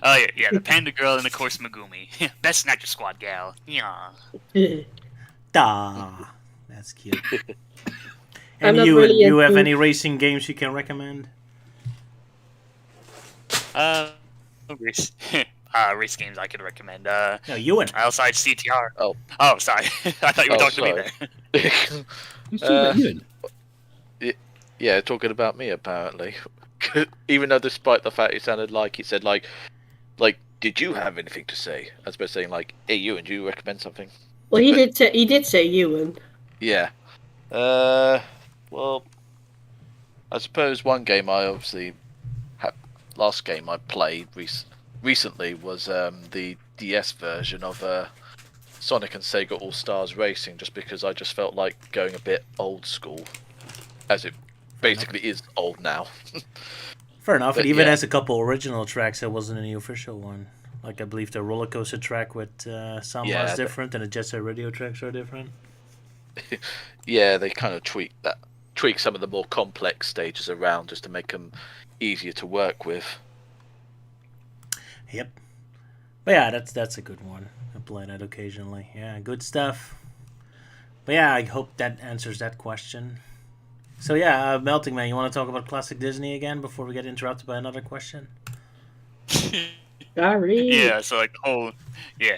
Oh yeah, the Panda Girl and of course Megumi, best Nitro Squad gal. Yeah. Da, that's cute. I'm And not you, really you have into- any racing games you can recommend? Race, race games I could recommend. No, Ewan. Outside CTR. Oh. Oh, sorry. I thought you were Oh, talking to me sorry. there. Who's talking about you? Yeah, talking about me apparently. Even though, despite the fact it sounded like he said like, did you have anything to say? As opposed to saying like, hey, Ewan, do you recommend something? Well, he did say Ewan. Yeah. Well, I suppose one game I obviously last game I played recently was the DS version of Sonic and Sega All Stars Racing, just because I just felt like going a bit old school, as it basically is old now. Fair enough. But It even yeah. has a couple original tracks that wasn't in the official one. Like I believe the roller coaster track with Samba Yeah, is different, and the Jet Set Radio tracks are different. Yeah, they kind of tweak some of the more complex stages around just to make them easier to work with. Yep. But yeah, that's a good one. I play that occasionally. Yeah, good stuff. But yeah, I hope that answers that question. So yeah, Melting Man, you want to talk about classic Disney again before we get interrupted by another question? Sorry. Yeah, so like the whole,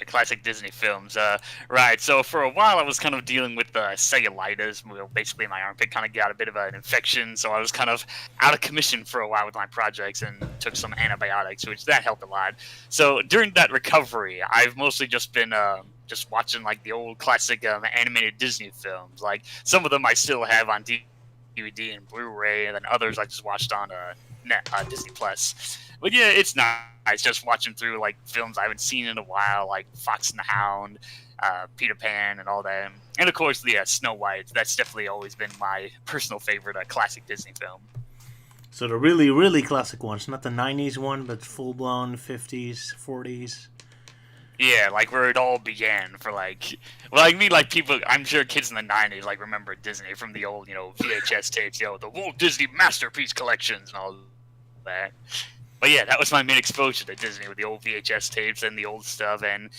classic Disney films. Right. So for a while, I was kind of dealing with cellulitis. Well, basically, my armpit kind of got a bit of an infection, so I was kind of out of commission for a while with my projects and took some antibiotics, which that helped a lot. So during that recovery, I've mostly just been just watching like the old classic animated Disney films. Like some of them I still have on DVD and Blu-ray, and then others I just watched on Disney Plus. But yeah, it's nice just watching through like films I haven't seen in a while, like Fox and the Hound, Peter Pan, and all that. And of course, the Snow White. That's definitely always been my personal favorite classic Disney film. So the really, really classic ones, not the 90s one, but full-blown 50s, 40s. Yeah, like where it all began for like, well, I mean, like people, I'm sure kids in the 90s like remember Disney from the old, VHS tapes, the Walt Disney Masterpiece collections and all that. But yeah, that was my main exposure to Disney with the old VHS tapes and the old stuff. And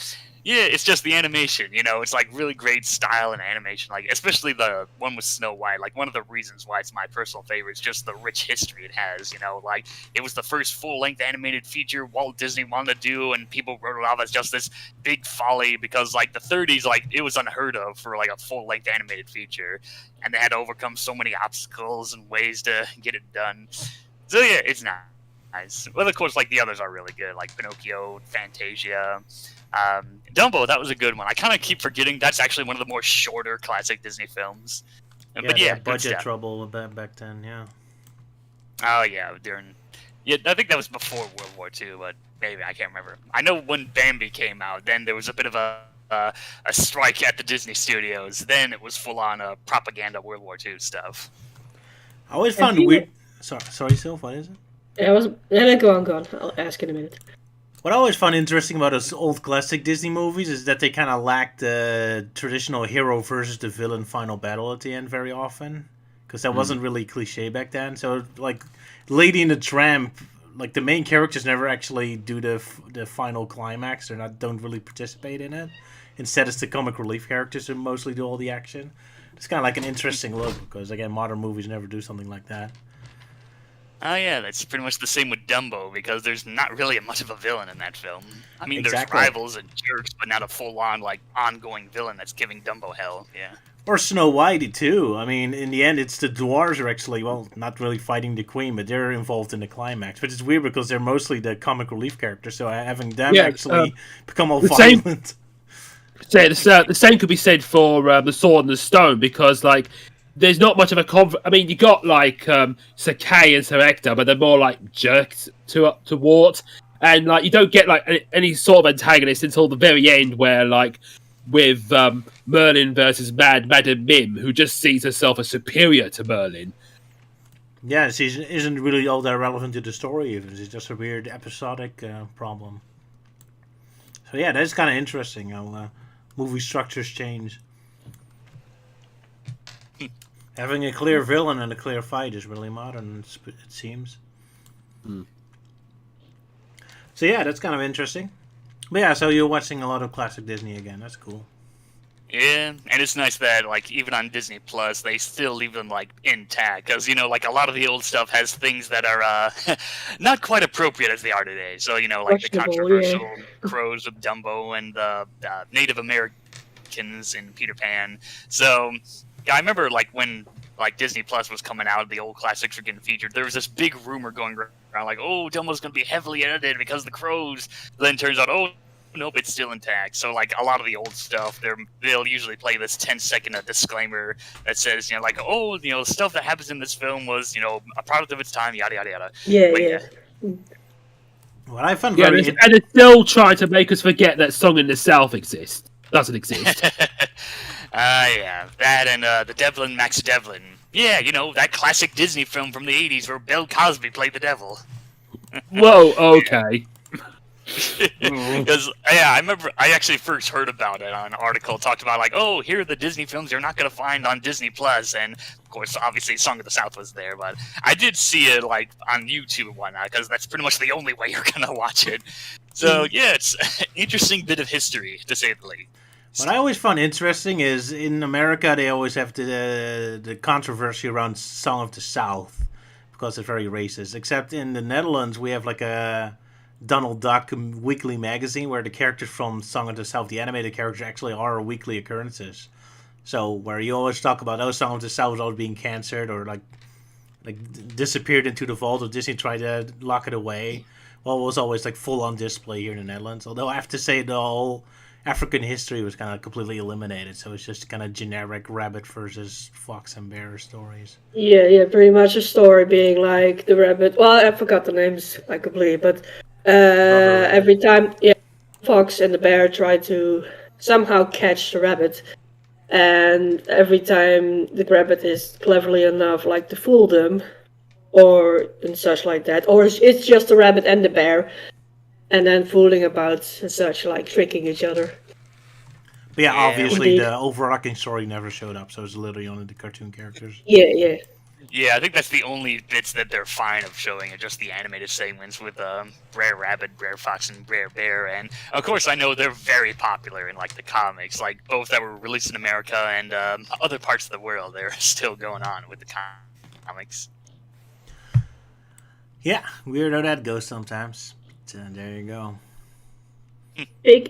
yeah, it's just the animation, it's like really great style and animation, like especially the one with Snow White. Like one of the reasons why it's my personal favorite is just the rich history it has. Like it was the first full-length animated feature Walt Disney wanted to do, and people wrote it off as just this big folly because like the 30s, like it was unheard of for like a full-length animated feature, and they had to overcome so many obstacles and ways to get it done. So yeah, it's nice. Well, of course, like the others are really good, like Pinocchio, Fantasia. Dumbo, that was a good one. I kind of keep forgetting that's actually one of the more shorter classic Disney films. Yeah, But they yeah, had budget trouble back then, yeah. Oh yeah, I think that was before World War II, but maybe I can't remember. I know when Bambi came out, then there was a bit of a strike at the Disney studios. Then it was full on propaganda World War II stuff. I always found it weird. Sorry, Sylph, what is it? Go on. I'll ask in a minute. What I always found interesting about those old classic Disney movies is that they kind of lacked the traditional hero versus the villain final battle at the end very often, because that wasn't really cliche back then. So, like, Lady and the Tramp, like the main characters never actually do the final climax. They don't really participate in it. Instead, it's the comic relief characters who mostly do all the action. It's kind of like an interesting look because again, modern movies never do something like that. Oh yeah, that's pretty much the same with Dumbo because there's not really much of a villain in that film. I mean, Exactly. There's rivals and jerks, but not a full-on like ongoing villain that's giving Dumbo hell. Yeah. Or Snow Whitey too. I mean, in the end, it's the dwarves are actually not really fighting the queen, but they're involved in the climax. Which is weird because they're mostly the comic relief characters, so having them become all violent. The same could be said for the Sword and the Stone because like. There's not much of a I mean, you got like Sir Kay and Sir Ector, but they're more like jerks to Wart, and like you don't get like any sort of antagonist until the very end, where like with Merlin versus Madame Mim, who just sees herself as superior to Merlin. Yeah, she isn't really all that relevant to the story. Even it's just a weird episodic problem. So yeah, that's kind of interesting how movie structures change. Having a clear villain and a clear fight is really modern, it seems. So yeah, that's kind of interesting. But yeah, so you're watching a lot of classic Disney again. That's cool. Yeah, and it's nice that like even on Disney Plus they still leave them like intact because like a lot of the old stuff has things that are not quite appropriate as they are today. So like the controversial crows of Dumbo and the Native Americans in Peter Pan. So. Yeah, I remember like when like Disney Plus was coming out, the old classics were getting featured. There was this big rumor going around, like, "Oh, Dumbo's going to be heavily edited because of the crows." But then it turns out, oh, nope, it's still intact. So like a lot of the old stuff, they'll usually play this 10-second disclaimer that says, like, "Oh, the stuff that happens in this film was, a product of its time, yada yada yada." Yeah. What I found Yeah, very and they're still trying to make us forget that Song in the South exists. Doesn't exist. Yeah, that and the Devil and Max Devlin. Yeah, that classic Disney film from the 80s where Bill Cosby played the devil. Whoa, okay. Because I remember I actually first heard about it on an article talked about like, oh, here are the Disney films you're not gonna find on Disney Plus, and of course, obviously, Song of the South was there, but I did see it like on YouTube and whatnot because that's pretty much the only way you're gonna watch it. So yeah, it's an interesting bit of history to say the least. What I always found interesting is in America they always have the controversy around Song of the South because it's very racist. Except in the Netherlands we have like a Donald Duck weekly magazine where the characters from Song of the South, the animated characters, actually are weekly occurrences. So where you always talk about Song of the South always being cancelled or like disappeared into the vault or Disney tried to lock it away. Well, it was always like full on display here in the Netherlands. Although I have to say the whole African history was kind of completely eliminated, so it's just kind of generic rabbit versus fox and bear stories. Yeah, pretty much a story being like the rabbit. Well, I forgot the names like completely, but every time, fox and the bear try to somehow catch the rabbit, and every time the rabbit is cleverly enough, like to fool them, or and such like that, or it's just the rabbit and the bear, and then fooling about and such, like tricking each other. But yeah, obviously Indeed. the overarching story never showed up, so it's literally only the cartoon characters. Yeah. Yeah, I think that's the only bits that they're fine of showing are just the animated segments with Brer Rabbit, Brer Fox, and Brer Bear. And of course, I know they're very popular in like the comics, like both that were released in America and other parts of the world. They're still going on with the comics. Yeah, weird how that goes sometimes. But, there you go.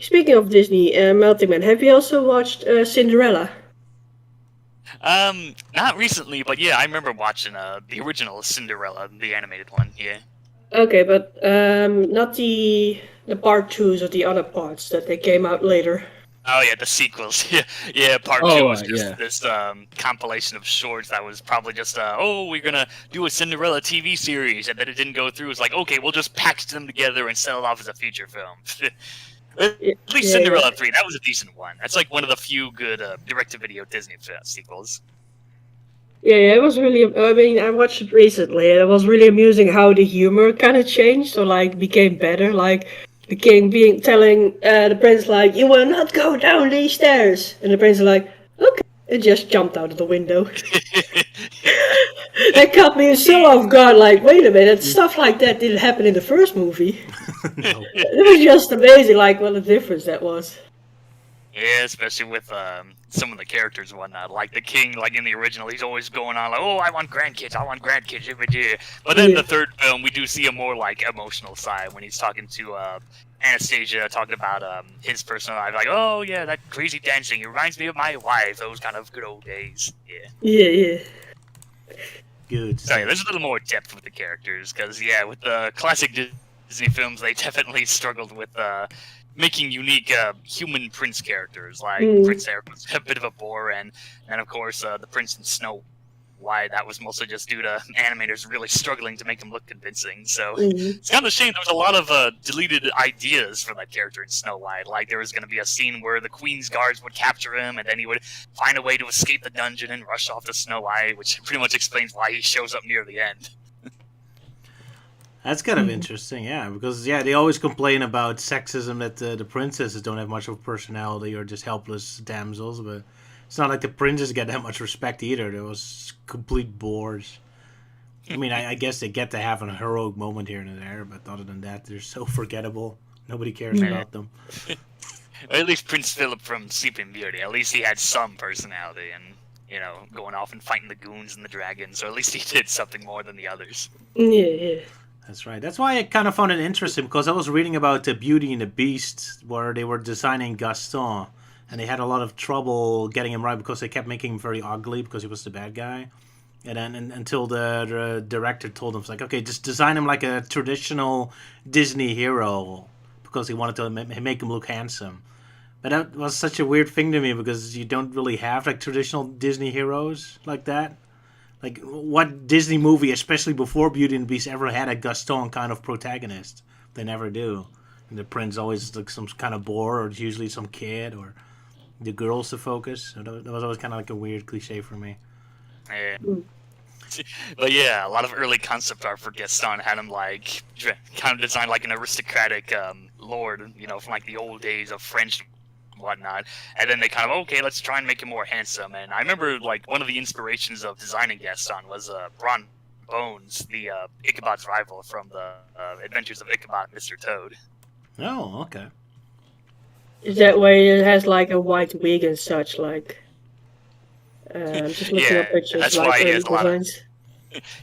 Speaking of Disney, Melting Man, have you also watched Cinderella? Not recently, but yeah, I remember watching the original Cinderella, the animated one. Yeah. Okay, but not the part twos or the other parts that they came out later. Oh yeah, the sequels. Yeah. Part two was just this compilation of shorts that was probably just we're gonna do a Cinderella TV series, and then it didn't go through. It's like, okay, we'll just package them together and sell it off as a feature film. At least Cinderella 3, that was a decent one. That's like one of the few good direct-to-video Disney sequels. Yeah, it was really. I mean, I watched it recently, and it was really amusing how the humor kind of changed, or like became better. Like the king telling the prince like, "You will not go down these stairs," and the prince is like, "Okay," and just jumped out of the window. That caught me so off guard. Like, wait a minute, stuff like that didn't happen in the first movie. No. It was just amazing, like what a difference that was. Yeah, especially with some of the characters and whatnot. Like the king, like in the original, he's always going on like, "Oh, I want grandkids, But then the third film, we do see a more like emotional side when he's talking to Anastasia, talking about his personal life. Like, "Oh yeah, that crazy dancing, it reminds me of my wife. Those kind of good old days." Yeah. Good. So yeah, there's a little more depth with the characters because with the classic Disney films, they definitely struggled with making unique human prince characters. Like Prince Eric was a bit of a bore, and of course the Prince in Snow White. That was mostly just due to animators really struggling to make him look convincing. So it's kind of a shame. There was a lot of deleted ideas for that character in Snow White. Like there was going to be a scene where the Queen's guards would capture him, and then he would find a way to escape the dungeon and rush off to Snow White, which pretty much explains why he shows up near the end. That's kind of interesting, yeah, because they always complain about sexism that the princesses don't have much of a personality or just helpless damsels, but it's not like the princes get that much respect either. There was complete bores. I mean, I guess they get to have a heroic moment here and there, but other than that, they're so forgettable. Nobody cares about them. At least Prince Philip from Sleeping Beauty, at least he had some personality and, going off and fighting the goons and the dragons, so at least he did something more than the others. Yeah. That's right. That's why I kind of found it interesting, because I was reading about the Beauty and the Beast, where they were designing Gaston, and they had a lot of trouble getting him right because they kept making him very ugly because he was the bad guy. And then until the director told him, like, okay, just design him like a traditional Disney hero, because he wanted to make him look handsome. But that was such a weird thing to me, because you don't really have like traditional Disney heroes like that. Like, what Disney movie, especially before Beauty and the Beast, ever had a Gaston kind of protagonist? They never do. And the prince always like some kind of bore, or it's usually some kid, or the girl's the focus. So that was always kind of like a weird cliche for me. Yeah. But yeah, a lot of early concept art for Gaston had him like kind of designed like an aristocratic lord, you know, from like the old days of French and whatnot. And then they kind of, okay, let's try and make him more handsome. And I remember like one of the inspirations of designing Gaston was Ron Bones, the Ichabod's rival from the Adventures of Ichabod and Mr. Toad. Oh, okay. Is that way it has like a white wig and such? Like, I'm just looking up Yeah, pictures, that's like why he early has a lot of- designs.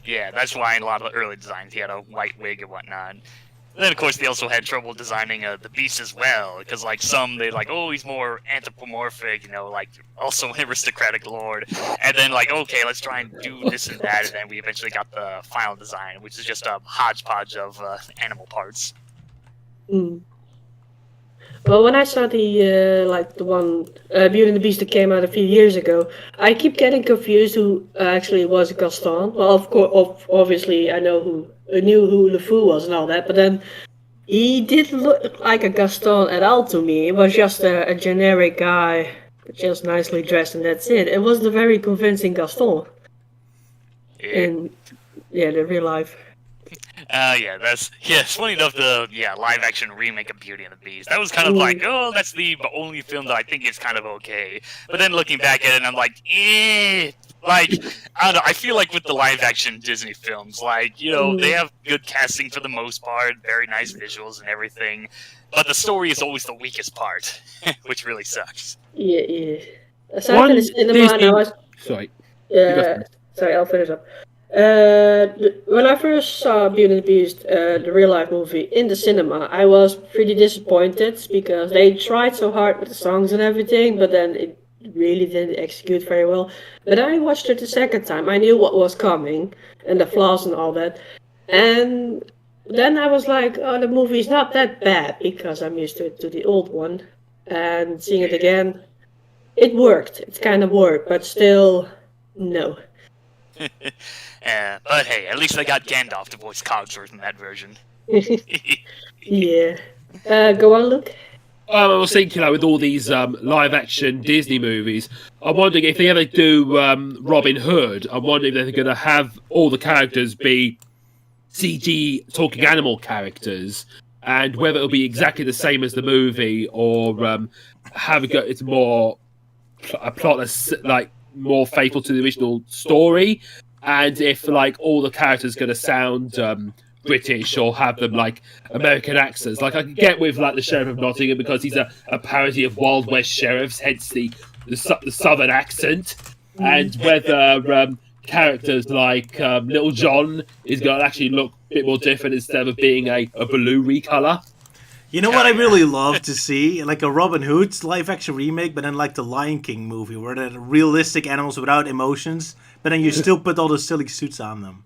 Yeah, that's why in a lot of the early designs he had a white wig and whatnot. And then of course they also had trouble designing the beast as well, because like some they like, oh, he's more anthropomorphic, you know, like also an aristocratic lord. And then like, okay, let's try and do this and that, and then we eventually got the final design, which is just a hodgepodge of animal parts. Mm. Well, when I saw the like the one Beauty and the Beast that came out a few years ago, I keep getting confused who actually was Gaston. Well, of course, obviously, I knew who LeFou was and all that, but then he didn't look like a Gaston at all to me. It was just a generic guy, just nicely dressed, and that's it. It wasn't a very convincing Gaston in the real life. It's funny enough, the live action remake of Beauty and the Beast. That was kind of like, oh, that's the only film that I think is kind of okay. But then looking back at it, I'm like, like, I don't know, I feel like with the live action Disney films, like, you know, they have good casting for the most part, very nice visuals and everything, but the story is always the weakest part, which really sucks. Yeah. Aside from the cinema, Disney- and I was Sorry. sorry, I'll finish up. When I first saw Beauty and the Beast, the real life movie, in the cinema, I was pretty disappointed because they tried so hard with the songs and everything, but then it really didn't execute very well. But I watched it the second time. I knew what was coming and the flaws and all that. And then I was like, oh, the movie's not that bad because I'm used to the old one. And seeing it again, it worked. It kind of worked, but still, no. But hey, at least they got Gandalf to voice Cogsworth in that version. Yeah. Go on, Luke. I was thinking, like, with all these live-action Disney movies, I'm wondering if they ever do Robin Hood. I'm wondering if they're going to have all the characters be CG talking animal characters, and whether it'll be exactly the same as the movie, or have it's more a plot that's like more faithful to the original story, and if like all the characters going to sound British or have them like American accents. Like I can get with like the Sheriff of Nottingham because he's a parody of Wild West sheriffs, hence the southern accent, and whether characters like Little John is going to actually look a bit more different instead of being a blue recolor. You know what I really love to see? Like a Robin Hood live-action remake, but then like the Lion King movie, where they're realistic animals without emotions, but then you still put all those silly suits on them.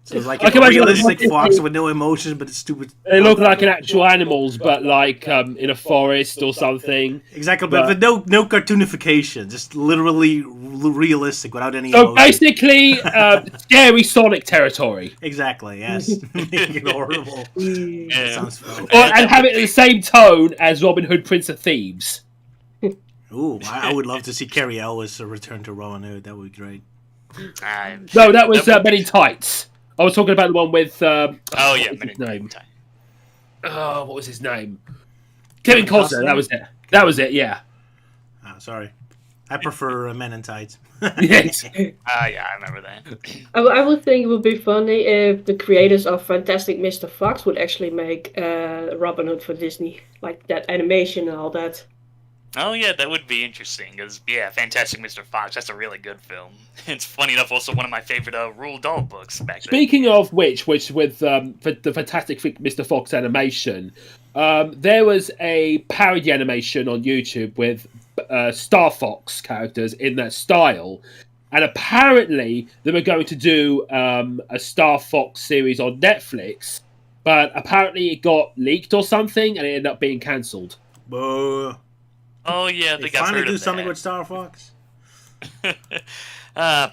So it's like a realistic fox with no emotions, but it's stupid. They look like an actual animals, but like in a forest or something. Exactly, but no cartoonification, just literally realistic without any So emotion. basically, scary Sonic territory. Exactly, yes. Make it horrible. That sounds fun. And have it in the same tone as Robin Hood, Prince of Thieves. Ooh, I would love to see Carrie Ellis return to Robin Hood. That would be great. No, that was Men in Tights. I was talking about the one with... Men his in name? Tights. Oh, what was his name? Kevin Costner, that was it. That was it, yeah. Oh, sorry. I prefer Men in Tights. Yes. Yeah, I remember that. I would think it would be funny if the creators of Fantastic Mr. Fox would actually make Robin Hood for Disney, like that animation and all that. Oh yeah, that would be interesting. Because Fantastic Mr. Fox, that's a really good film. It's funny enough, also one of my favorite Roald Dahl books back then. Speaking of which with the Fantastic Mr. Fox animation, there was a parody animation on YouTube with Star Fox characters in that style, and apparently they were going to do a Star Fox series on Netflix, but apparently it got leaked or something, and it ended up being cancelled. Boo. Oh yeah, They got finally rid do of something that. with Star Fox.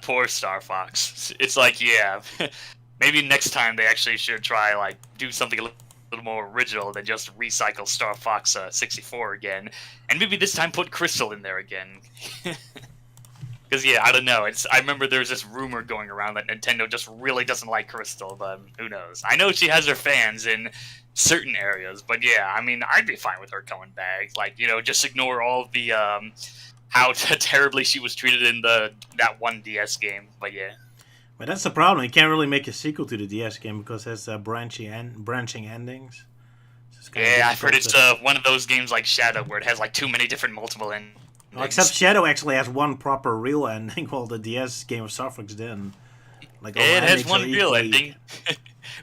Poor Star Fox. It's like, yeah, maybe next time they actually should try, like, do something a little more original than just recycle Star Fox 64 again. And maybe this time put Crystal in there again. Because, yeah, I don't know. I remember there was this rumor going around that Nintendo just really doesn't like Crystal, but who knows. I know she has her fans in certain areas, but yeah, I mean, I'd be fine with her coming back. Like, you know, just ignore all the, how terribly she was treated in that one DS game, but yeah. But that's the problem. You can't really make a sequel to the DS game because it has branching endings. So it's kinda Yeah, I've heard difficult it's one of those games like Shadow where it has like too many different multiple endings. Well, except Shadow actually has one proper real ending, while the DS game of Suffix didn't. Like, all It the has endings one are real equally- ending.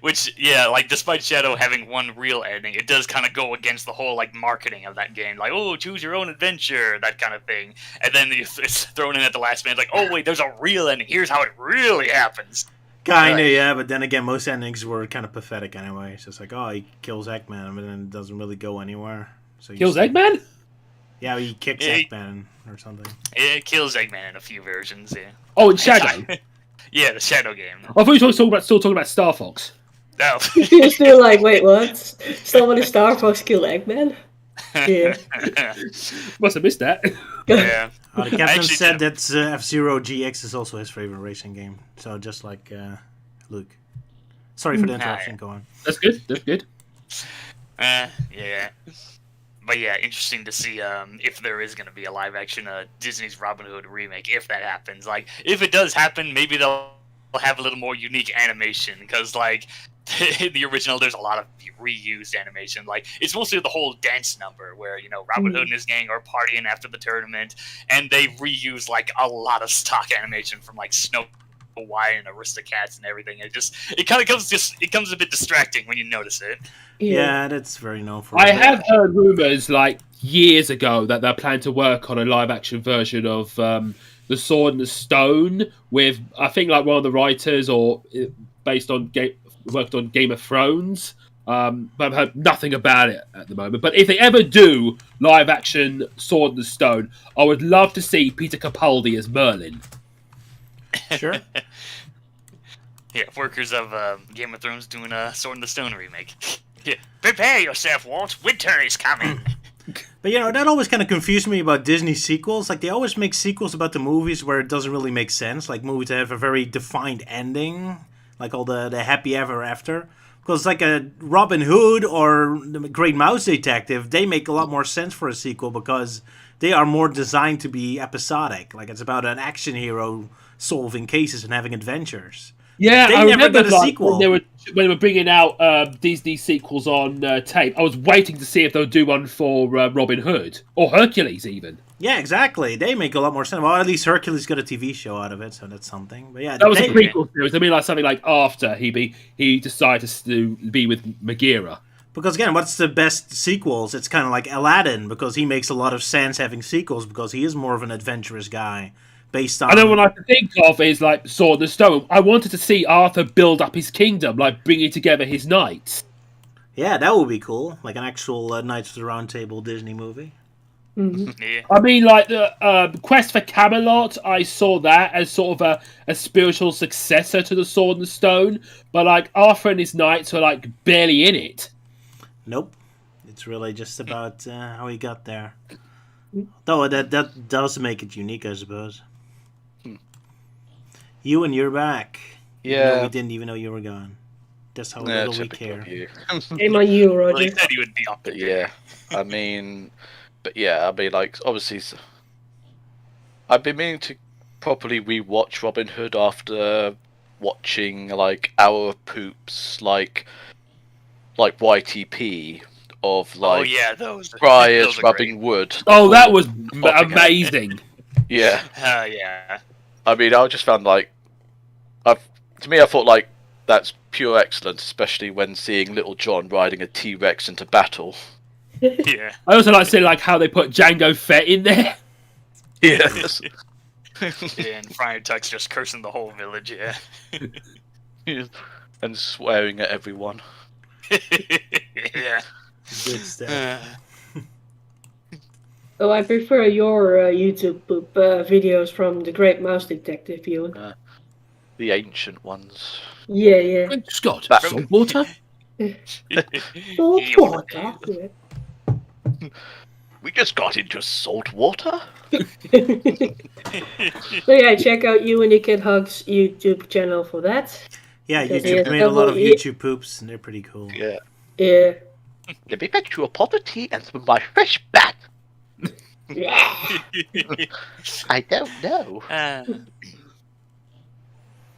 Which, yeah, like, despite Shadow having one real ending, it does kind of go against the whole, like, marketing of that game. Like, oh, choose your own adventure, that kind of thing. And then it's thrown in at the last minute, like, oh, wait, there's a real ending. Here's how it really happens. Kinda, yeah, but then again, most endings were kind of pathetic anyway. So it's like, oh, he kills Eggman, but then it doesn't really go anywhere. So you Kills just- Eggman? Yeah, he kicks Yeah, Eggman or something. It kills Eggman in a few versions, yeah. Oh, in Shadow. Yeah, the Shadow game. I thought you were still talking about Star Fox. No. You're still like, wait, what? Somebody Star Fox kill Eggman? Yeah. Must have missed that. Yeah. The captain actually said did- that F-Zero GX is also his favorite racing game. So just like Luke. Sorry for the interruption, go on. That's good. That's good. Yeah. But yeah, interesting to see if there is going to be a live-action Disney's Robin Hood remake, if that happens. Like, if it does happen, maybe they'll have a little more unique animation, because, like, in the original, there's a lot of reused animation. Like, it's mostly the whole dance number, where, you know, Robin Hood and his gang are partying after the tournament, and they reuse, like, a lot of stock animation from, like, Snow White and Aristocats and everything. It kind of comes a bit distracting when you notice it. Yeah, that's very known for I it. have heard rumors like years ago that they're planning to work on a live action version of The Sword and the Stone with, I think, like one of the writers or based on worked on Game of Thrones. But I've heard nothing about it at the moment. But if they ever do live action Sword and the Stone, I would love to see Peter Capaldi as Merlin. Sure. Yeah, workers of Game of Thrones doing a Sword in the Stone remake. Yeah. Prepare yourself, Walt. Winter is coming. But, you know, that always kind of confused me about Disney sequels. Like, they always make sequels about the movies where it doesn't really make sense. Like, movies that have a very defined ending. Like all the happy ever after. Because, like, a Robin Hood or the Great Mouse Detective, they make a lot more sense for a sequel because they are more designed to be episodic. Like, it's about an action hero solving cases and having adventures. Yeah, They I never remember got a like, sequel. when they were bringing out Disney sequels on tape. I was waiting to see if they would do one for Robin Hood or Hercules, even. Yeah, exactly. They make a lot more sense. Well, at least Hercules got a TV show out of it, so that's something. But yeah, That was they, a prequel series. I mean, like something like after he decided to be with Megara. because again, what's the best sequels? It's kind of like Aladdin because he makes a lot of sense having sequels because he is more of an adventurous guy. Based on, I know what I can think of is like Sword and the Stone. I wanted to see Arthur build up his kingdom, like bringing together his knights. yeah, that would be cool, like an actual Knights of the Round Table Disney movie. Yeah. I mean, like the Quest for Camelot, I saw that as sort of a spiritual successor to the Sword and the Stone, but like Arthur and his knights were like barely in it. Nope, it's really just about how he got there. Though that does make it unique, I suppose. You and you're back. Even though Yeah. we didn't even know you were gone. That's how Yeah, little we typical of care. you. Shame on you, Well, Roger. he said he would be up. But yeah, I mean, like, obviously, I've been meaning to properly rewatch Robin Hood after watching, like, Our Poops, like YTP of, like, Oh yeah, those. Briars those are rubbing wood. Oh, that was Popping out. amazing. Yeah, Great. Yeah. I mean, I just found, like, to me, I thought, like, that's pure excellence, especially when seeing Little John riding a T-Rex into battle. Yeah. I also like seeing like how they put Django Fett in there. Yes. Yeah, and Friar Tuck's just cursing the whole village. Yeah. And swearing at everyone. Yeah. Good stuff. Oh, I prefer your YouTube poop videos from the Great Mouse Detective, Ewan. The ancient ones. Yeah. Good Scott, That- salt water? Salt You wanna water. Yeah. We just got into salt water. So yeah, check out you and the Kid Hugs YouTube channel for that. Yeah, Because he YouTube has made a lot of double- YouTube poops, and they're pretty cool. Yeah. Yeah. Let me fetch you a pot of tea and some of my fresh bat. Yeah. I don't know.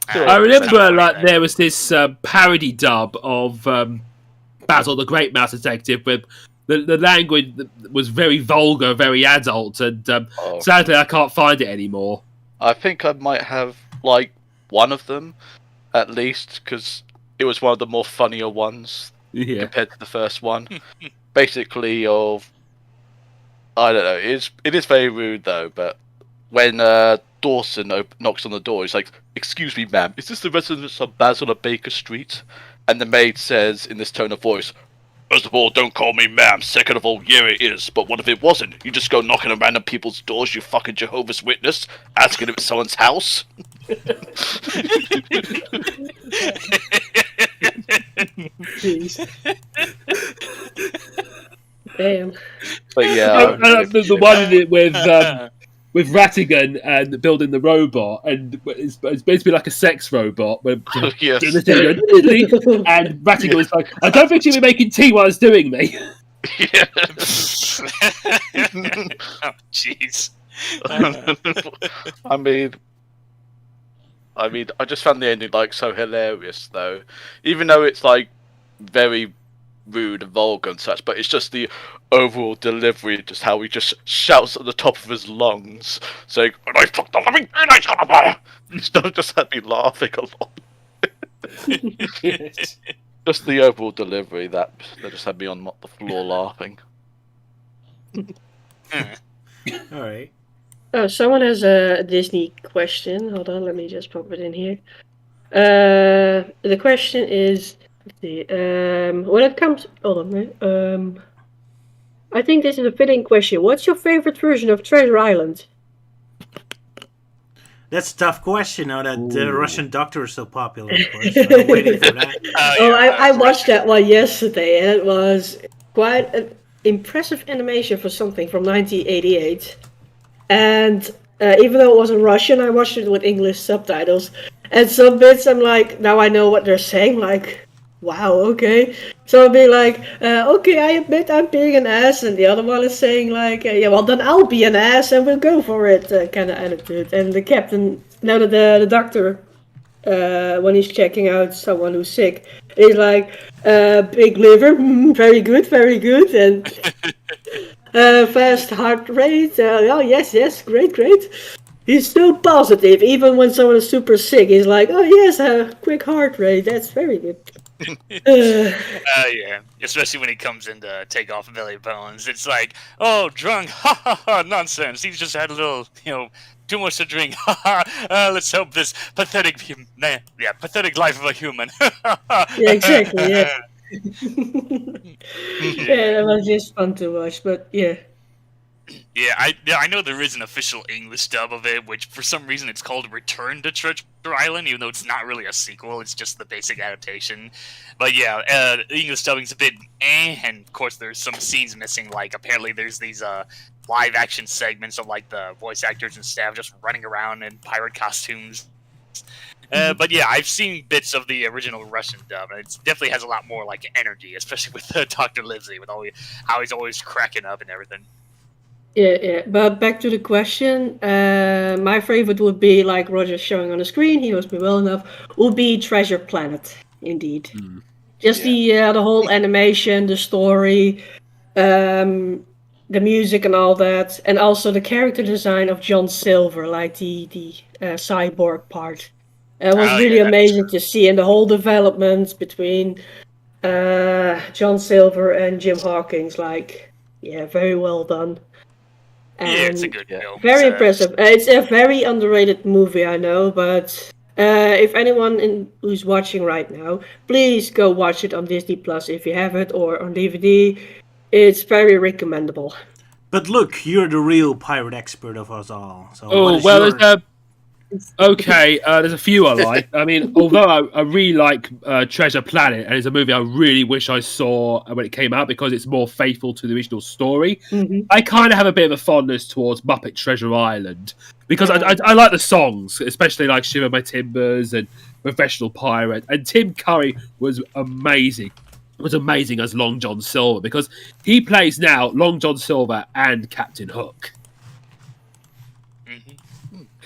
I remember Funny like that- there was this parody dub of Basil the Great Mouse Detective with the language was very vulgar, very adult, and Oh. sadly I can't find it anymore. I think I might have like one of them, at least, because it was one of the more funnier ones Yeah. compared to the first one. Basically, I don't know. It is very rude though. But when Dawson knocks on the door, he's like, "Excuse me, ma'am, is this the residence of Basil of Baker Street?" And the maid says in this tone of voice, "First of all, don't call me ma'am. Second of all, yeah, it is. But what if it wasn't? You just go knocking on random people's doors, you fucking Jehovah's Witness, asking if it's someone's house." Jeez. Damn. But yeah, The one in it with Rattigan and building the robot, and it's basically like a sex robot. Where yes. and Rattigan was like, "I don't think she'll be making tea while it's doing me." Yeah. Oh, jeez. I mean, I just found the ending like so hilarious though, even though it's like very rude and vulgar and such. But it's just the overall delivery, just how he just shouts at the top of his lungs, saying, "And I fucked the living peanuts out of her!" Stuff just had me laughing a lot. Just the overall delivery that just had me on the floor laughing. All right. Oh, someone has a Disney question. Hold on, let me just pop it in here. The question is, let's see, when it comes, hold on, man. I think this is a fitting question. What's your favorite version of Treasure Island? That's a tough question now that the Ooh. Russian Doctor is so popular, of course. So I'm waiting for that. Oh, I watched that one yesterday, and it was quite an impressive animation for something from 1988. And even though it wasn't Russian, I watched it with English subtitles. And some bits, I'm like, now I know what they're saying. Like, wow, okay. So I'll be like, okay, I admit I'm being an ass. And the other one is saying like, yeah, well then I'll be an ass and we'll go for it, kind of attitude. And the captain, now that the doctor, when he's checking out someone who's sick, he's like, big liver, very good, and fast heart rate, oh yes, great. He's still positive, even when someone is super sick. He's like, oh yes, quick heart rate, that's very good. Yeah, especially when he comes in to take off Billy Bones. It's like, oh, drunk, ha ha ha, nonsense. He's just had a little, too much to drink. Ha ha. Let's help this pathetic, pathetic life of a human. Yeah, exactly. Yeah. Yeah, that was just fun to watch, but yeah. Yeah, I know there is an official English dub of it, which for some reason it's called Return to Treasure Island, even though it's not really a sequel, it's just the basic adaptation. But yeah, the English dubbing's a bit and of course there's some scenes missing, like apparently there's these live action segments of like the voice actors and staff just running around in pirate costumes. But yeah, I've seen bits of the original Russian dub, and it definitely has a lot more like energy, especially with Dr. Livesey, with how he's always cracking up and everything. Yeah. But back to the question, my favorite would be, like Roger's showing on the screen, he knows me well enough, would be Treasure Planet, indeed. Just the whole animation, the story, the music and all that, and also the character design of John Silver, like the cyborg part. It was really amazing to see, and the whole development between John Silver and Jim Hawkins, like, yeah, very well done. Yeah, it's a good film. Very impressive. It's a very underrated movie, I know, but if anyone who's watching right now, please go watch it on Disney Plus if you have it, or on DVD. It's very recommendable. But look, you're the real pirate expert of us all. So what Oh is well, your... there's a few I like. I mean, although I really like Treasure Planet, and it's a movie I really wish I saw when it came out because it's more faithful to the original story. I kind of have a bit of a fondness towards Muppet Treasure Island because I like the songs, especially like Shiver My Timbers and Professional Pirate. And Tim Curry was amazing. Was amazing as Long John Silver because he plays now Long John Silver and Captain Hook.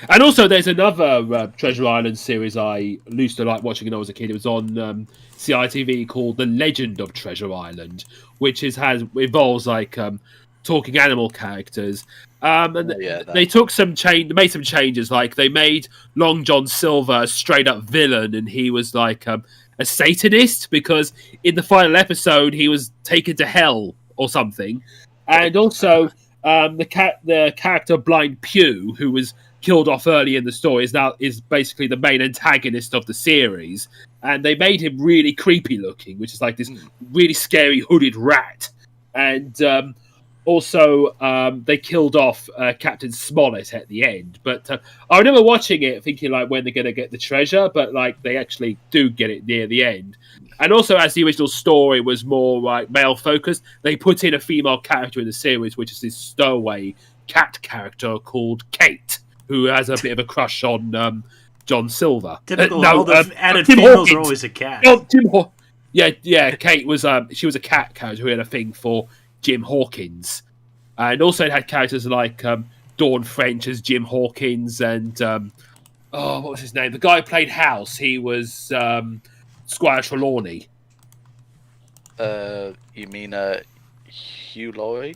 And also, there's another Treasure Island series I used to like watching when I was a kid. It was on CITV called The Legend of Treasure Island, which involves like talking animal characters. And they took made some changes. Like they made Long John Silver a straight up villain, and he was like a Satanist because in the final episode he was taken to hell or something. And also, the character Blind Pew, who was killed off early in the story, is basically the main antagonist of the series, and they made him really creepy looking, which is like this really scary hooded rat. And also they killed off Captain Smollett at the end. But I remember watching it thinking like when they're going to get the treasure, but like they actually do get it near the end. And also, as the original story was more like male focused, they put in a female character in the series, which is this stowaway cat character called Kate, who has a bit of a crush on John Silver. Typical, all the added females are always a cat. Kate was she was a cat character who had a thing for Jim Hawkins, and also it had characters like Dawn French as Jim Hawkins, and what was his name? The guy who played House. He was Squire Trelawney. You mean Hugh Laurie?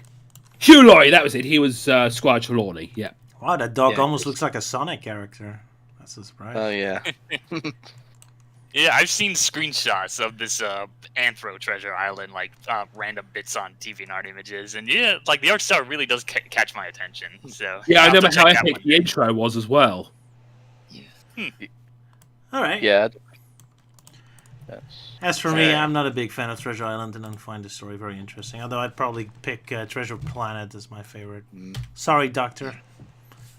Hugh Laurie, that was it. He was Squire Trelawney. Yeah. Wow, that dog almost looks like a Sonic character. That's a surprise. Oh, yeah. Yeah, I've seen screenshots of this Anthro Treasure Island, like random bits on TV and images, and yeah, like the art style really does catch my attention. So yeah, I remember how epic the intro was as well. All right. Yeah. As for me, I'm not a big fan of Treasure Island, and I find the story very interesting. Although I'd probably pick Treasure Planet as my favorite. Sorry, Doctor.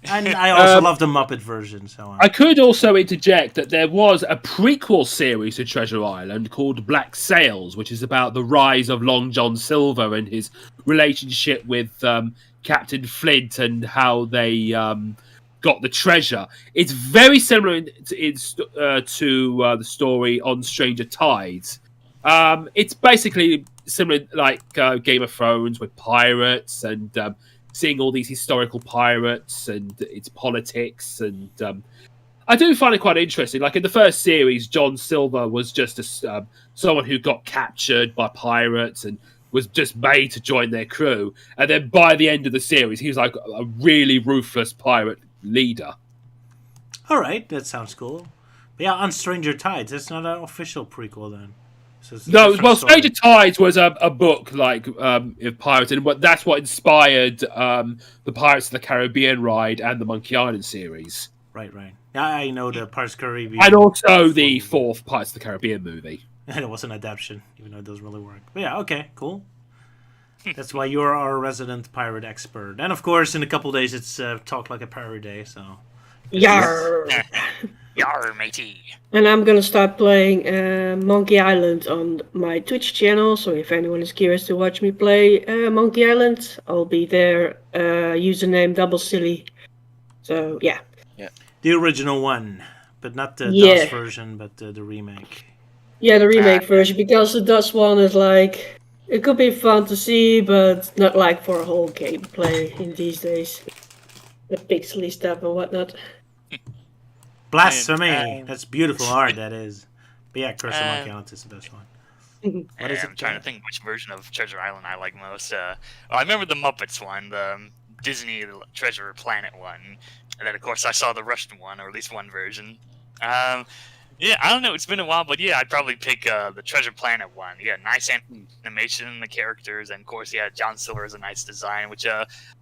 And I also love the Muppet version. So I could also interject that there was a prequel series to Treasure Island called Black Sails, which is about the rise of Long John Silver and his relationship with Captain Flint and how they got the treasure. It's very similar to the story on Stranger Tides. It's basically similar like Game of Thrones with pirates and seeing all these historical pirates and its politics. And I do find it quite interesting. Like in the first series, John Silver was just someone who got captured by pirates and was just made to join their crew. And then by the end of the series, he was like a really ruthless pirate leader. All right, that sounds cool. But yeah, on Stranger Tides, it's not an official prequel then. So no, well, Stranger Tides was a book like of pirates, and that's what inspired the Pirates of the Caribbean ride and the Monkey Island series. Right. Yeah, I know the Pirates of the Caribbean, and also the fourth Pirates of the Caribbean movie. And it was an adaptation, even though it doesn't really work. But yeah, okay, cool. That's why you're our resident pirate expert. And of course, in a couple of days, it's Talk Like a Pirate Day, so... Yar! Yar, matey! And I'm gonna start playing Monkey Island on my Twitch channel, so if anyone is curious to watch me play Monkey Island, I'll be there, username Double Silly. So, yeah. The original one, but not the DOS version, but the remake. Yeah, the remake version, because the DOS one is like... It could be fun to see, but not like for a whole gameplay in these days. The pixely stuff and whatnot. Blasphemy! That's beautiful art, that is. But yeah, Curse of Monkey Island is the best one. What is it? I'm trying to think which version of Treasure Island I like most. I remember the Muppets one, the Disney Treasure Planet one. And then, of course, I saw the Russian one, or at least one version. Yeah, I don't know. It's been a while, but yeah, I'd probably pick the Treasure Planet one. Yeah, nice animation, the characters, and of course, yeah, John Silver is a nice design. Which,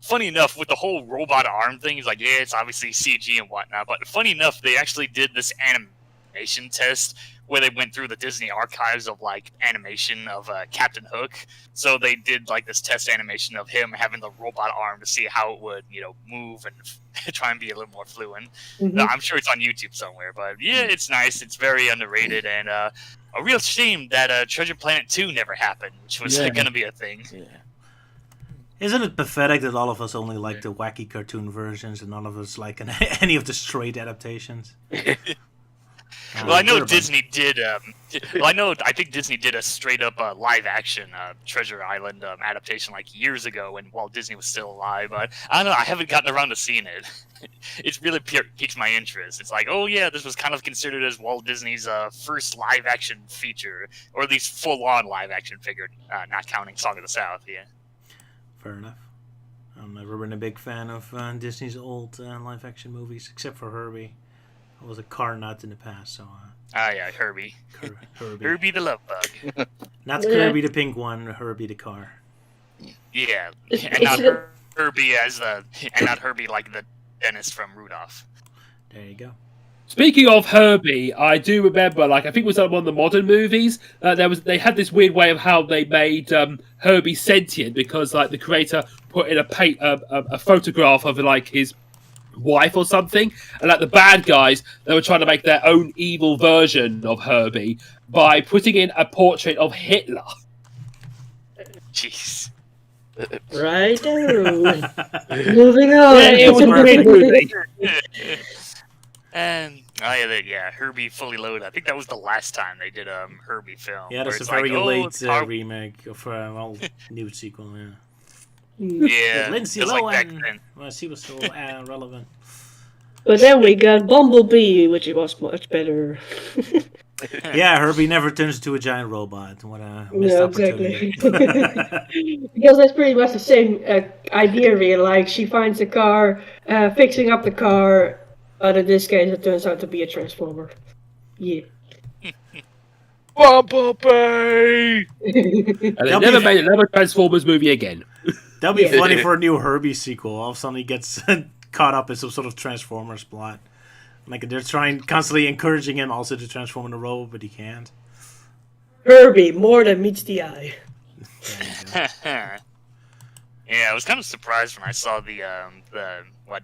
funny enough, with the whole robot arm thing, it's like, yeah, it's obviously CG and whatnot. But funny enough, they actually did this animation test where they went through the Disney archives of like animation of Captain Hook. So they did like this test animation of him having the robot arm to see how it would, move and try and be a little more fluent. I'm sure it's on YouTube somewhere, but yeah, it's nice. It's very underrated, and a real shame that Treasure Planet 2 never happened, which was going to be a thing. Yeah. Isn't it pathetic that all of us only like the wacky cartoon versions and none of us like any of the straight adaptations? Well, I know Disney did. I think Disney did a straight up live action Treasure Island adaptation like years ago when Walt Disney was still alive. But I don't know. I haven't gotten around to seeing it. It's really piqued my interest. It's like, oh yeah, this was kind of considered as Walt Disney's first live action feature, or at least full on live action figure, not counting Song of the South. Yeah. Fair enough. I've never been a big fan of Disney's old live action movies, except for Herbie. I was a car nut in the past, so. Yeah, Herbie. Herbie. Herbie the Love Bug. Not Kirby the pink one, Herbie the car. Yeah, and not Herbie and not Herbie like the dentist from Rudolph. There you go. Speaking of Herbie, I do remember, I think it was one of the modern movies. They had this weird way of how they made Herbie sentient because, the creator put in a photograph of his wife or something, and the bad guys, they were trying to make their own evil version of Herbie by putting in a portrait of Hitler. Jeez. Right. Moving on. Yeah, it was a great movie. And Herbie Fully Loaded. I think that was the last time they did a Herbie film. Yeah, that's a very late remake of an new sequel. Yeah. Yeah, Lindsay Lohan. Well, she was so relevant. But then we got Bumblebee, which was much better. Yeah, Herbie never turns into a giant robot. What a missed opportunity. Exactly. Because that's pretty much the same idea, really. She finds a car, fixing up the car, but in this case, it turns out to be a transformer. Yeah. Bumblebee! And they never made another Transformers movie again. That'd be funny for a new Herbie sequel. All of a sudden he gets caught up in some sort of Transformers plot. They're constantly encouraging him also to transform into a robot, but he can't. Herbie, more than meets the eye. Yeah, I was kind of surprised when I saw the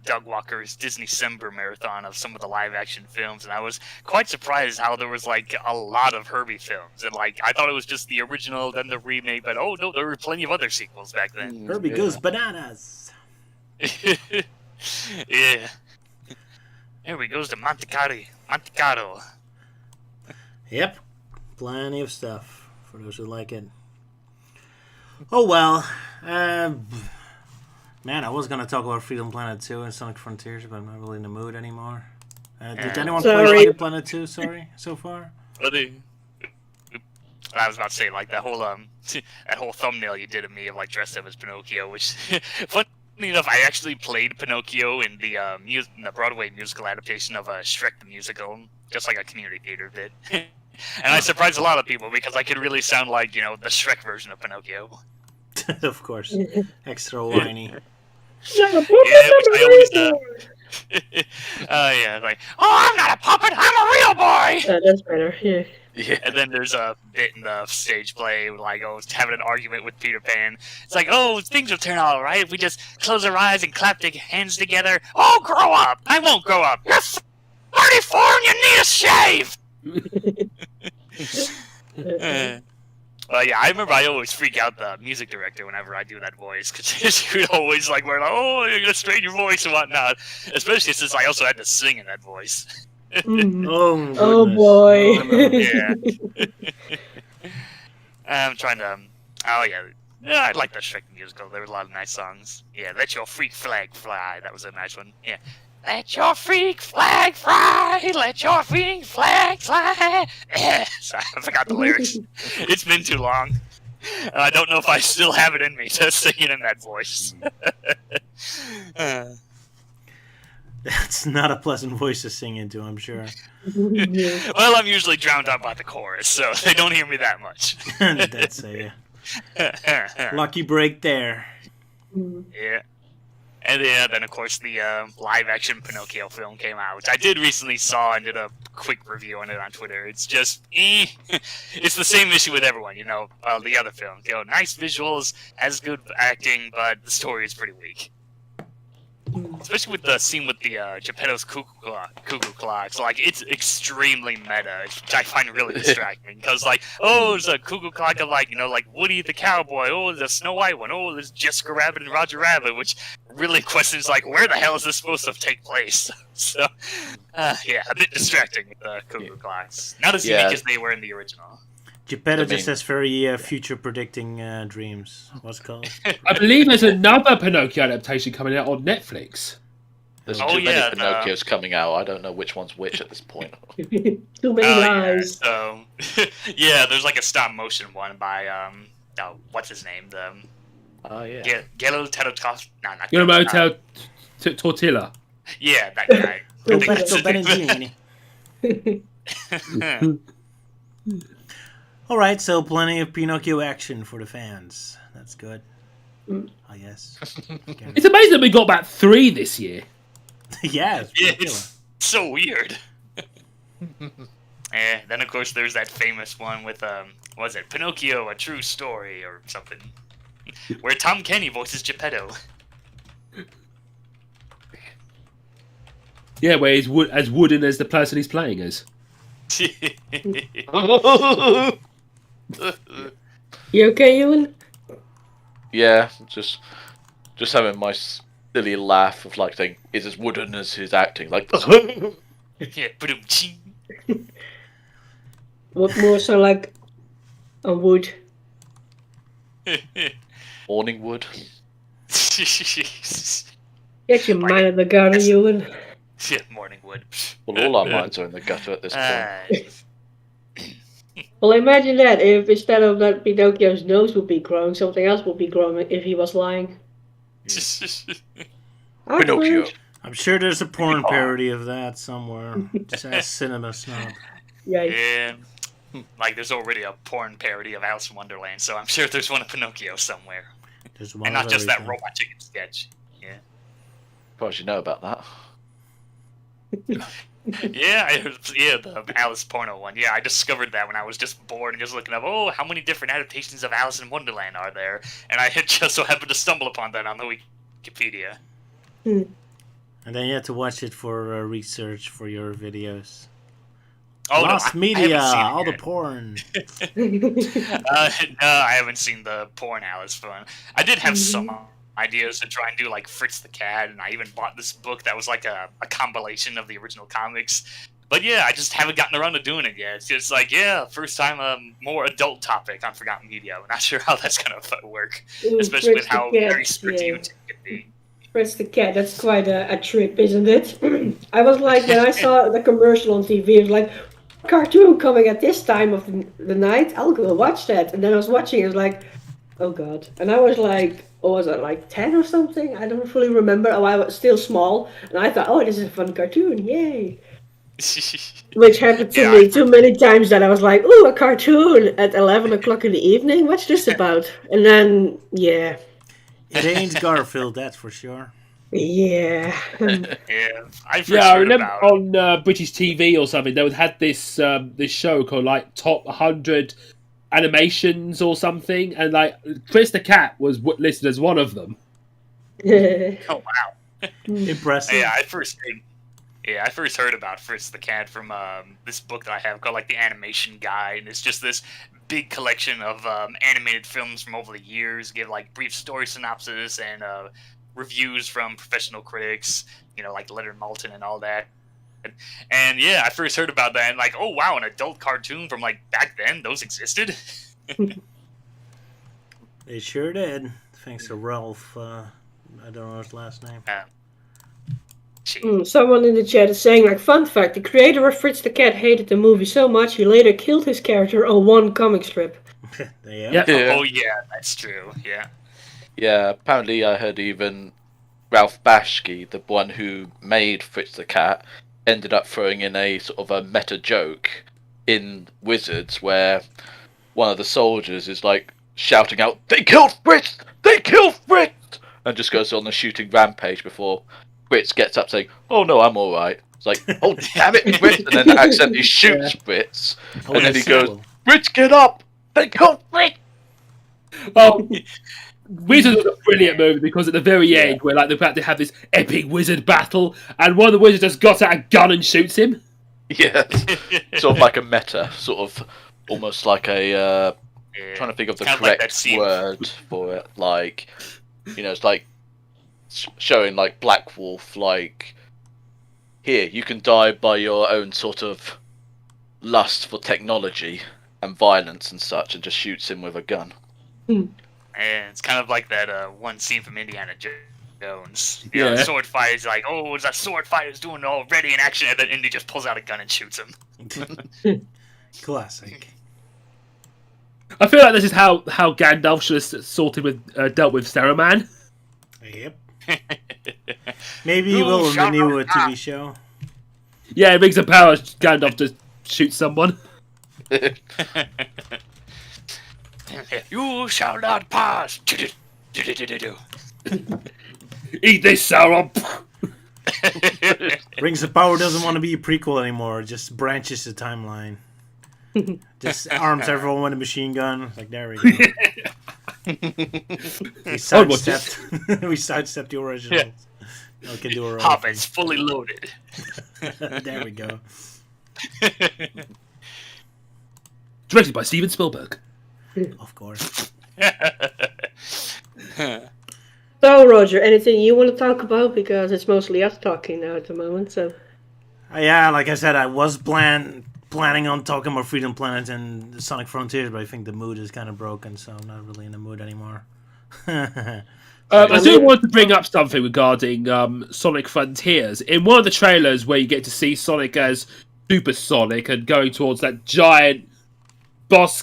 Doug Walker's Disney December marathon of some of the live action films, and I was quite surprised how there was a lot of Herbie films, and I thought it was just the original, then the remake, but oh no, there were plenty of other sequels back then. Herbie goes bananas. Yeah. Here he goes to Monte Carlo. Yep, plenty of stuff for those who like it. Oh well, man, I was gonna talk about Freedom Planet 2 and Sonic Frontiers, but I'm not really in the mood anymore. Did anyone play Freedom Planet 2? Sorry, so far. I was about to say that whole that whole thumbnail you did of me of dressed up as Pinocchio, which funny enough, I actually played Pinocchio in the Broadway musical adaptation of Shrek the Musical, just like a community theater bit. And I surprised a lot of people because I could really sound like, the Shrek version of Pinocchio. Of course. Extra whiny. Yeah, which I always, I'm not a puppet, I'm a real boy! That's better, yeah. Yeah. And then there's a bit in the stage play, having an argument with Peter Pan. It's things will turn out alright if we just close our eyes and clap the hands together. Oh, grow up! I won't grow up! You're 34 and you need a shave! Yeah, I remember I always freak out the music director whenever I do that voice, because she would always you're gonna strain your voice and whatnot, especially since I also had to sing in that voice. Oh boy. Oh, no. Yeah. I'm trying to, yeah, I like the Shrek musical, there were a lot of nice songs. Yeah, Let Your Freak Flag Fly, that was a nice one, yeah. Let your freak flag fly, let your freak flag fly. Sorry, I forgot the lyrics. It's been too long. I don't know if I still have it in me to sing it in that voice. That's not a pleasant voice to sing into, I'm sure. Well, I'm usually drowned out by the chorus, so they don't hear me that much. That's a lucky break there. Yeah. And then of course the live-action Pinocchio film came out, which I did recently saw and did a quick review on it on Twitter. It's just, it's the same issue with everyone, you know, the other films. You know, nice visuals, as good acting, but the story is pretty weak. Especially with the scene with the Geppetto's cuckoo clocks, like it's extremely meta, which I find really distracting. Because like, oh, there's a cuckoo clock of like, you know, like Woody the cowboy. Oh, there's a Snow White one. Oh, there's Jessica Rabbit and Roger Rabbit, which really questions like, where the hell is this supposed to take place? So, yeah, a bit distracting with the cuckoo clocks. Not as unique as they were in the original. Geppetto just has very future predicting dreams. What's it called? I believe there's another Pinocchio adaptation coming out on Netflix. There's too many Pinocchios coming out. I don't know which one's which at this point. Too many lies. Yeah, so, yeah, there's like a stop motion one by what's his name? The yeah. Gelo Terotov. No, not Guillermo Tortilla. Yeah, that guy. Roberto Benigni. All right, so plenty of Pinocchio action for the fans. That's good. Oh, yes. It's amazing that we got about 3 this year. Yeah, it's so weird. Then of course there's that famous one with what was it, Pinocchio: A True Story or something, where Tom Kenny voices Geppetto. Yeah, where he's as wooden as the person he's playing as. You okay, Ewan? Yeah, just having my silly laugh of like saying, "Is as wooden as his acting?" Like, Yeah, ba-dum-ching. What more so like a wood? morning wood. Get your mind in the gutter, Ewan. Yeah, morning wood. Well, all our minds are in the gutter at this point. Well, imagine that if instead of that Pinocchio's nose would be growing, something else would be growing if he was lying. Pinocchio. I'm sure there's a porn parody of that somewhere. Just ask Cinema Snob. Yeah. Like, there's already a porn parody of Alice in Wonderland, so I'm sure there's one of Pinocchio somewhere. There's one and not of just that everything. robot chicken sketch. Yeah. Surprised you know about that. The Alice porno one. Yeah, I discovered that when I was just bored and just looking up, how many different adaptations of Alice in Wonderland are there? And I had just so happened to stumble upon that on the Wikipedia. And then you had to watch it for research for your videos. Oh, Lost no, media, I all the porn. No, I haven't seen the porn Alice one. I did have some ideas to try and do like Fritz the Cat, and I even bought this book that was like a compilation of the original comics. But yeah, I just haven't gotten around to doing it yet. It's just like, first time a more adult topic on Forgotten Media. I'm not sure how that's going to work, especially with how very strict you can be. Fritz the Cat, that's quite a trip, isn't it? I was like, when I saw the commercial on TV, it was like, cartoon coming at this time of the night, I'll go watch that. And then I was watching, it was like, oh god. And I was like, was it like 10 or something? I don't fully remember. I was still small, and I thought, this is a fun cartoon, yay. Which happened to me too many times that I was like, a cartoon at 11 o'clock in the evening? What's this about? And then, It ain't Garfield, that's for sure. Yeah. I remember on British TV or something, they had this this show called like Top 100 Animations or something, and like Fritz the Cat was listed as one of them. Oh wow! Impressive. Yeah, I first heard about Fritz the Cat from this book that I have called like the Animation Guide, and it's just this big collection of animated films from over the years. Give like brief story synopsis and reviews from professional critics, like Leonard Maltin and all that. And yeah, I first heard about that and like, oh wow, an adult cartoon from like back then, those existed? They sure did. Thanks to Ralph, I don't know his last name. Someone in the chat is saying, like, fun fact, the creator of Fritz the Cat hated the movie so much he later killed his character on one comic strip. Yeah. Oh yeah, that's true, yeah. Yeah, apparently I heard even Ralph Bashki, the one who made Fritz the Cat, ended up throwing in a sort of a meta joke in Wizards where one of the soldiers is like shouting out, "They killed Fritz! They killed Fritz!" and just goes on a shooting rampage before Fritz gets up saying, "Oh no, I'm all right." It's like, "Oh damn it, Fritz!" And then accidentally shoots Fritz, Oh, and then he that's goes, cool. "Fritz, get up! They got Fritz!" Oh, Wizard was a brilliant movie because at the very end, where like they're about to have this epic wizard battle, and one of the wizards just got out a gun and shoots him. Yeah, sort of like a meta, sort of almost like a. Trying to think of the Kind of like that correct scene. word for it. Like, it's like showing like Black Wolf, like, here, you can die by your own sort of lust for technology and violence and such, and just shoots him with a gun. And it's kind of like that one scene from Indiana Jones. You know, Yeah. the sword fight is like, oh, that sword fighter's doing already in action, and then Indy just pulls out a gun and shoots him. Classic. I feel like this is how Gandalf should have dealt with Saruman. Yep. Maybe he will in the new TV show. Yeah, it makes a power Gandalf to shoot someone. You shall not pass. Eat this, Sauron. Rings of Power doesn't want to be a prequel anymore. Just branches the timeline. Just arms everyone with a machine gun. Like, there we go. We sidestepped. We sidestepped the original. Yeah. We can do our own Hobbit's fully loaded. thing. There we go. Directed by Steven Spielberg. Of course. So, Roger, anything you want to talk about? Because it's mostly us talking now at the moment, so... Yeah, like I said, I was planning on talking about Freedom Planet and Sonic Frontiers, but I think the mood is kind of broken, so I'm not really in the mood anymore. I do want to bring up something regarding Sonic Frontiers. In one of the trailers where you get to see Sonic as Super Sonic and going towards that giant boss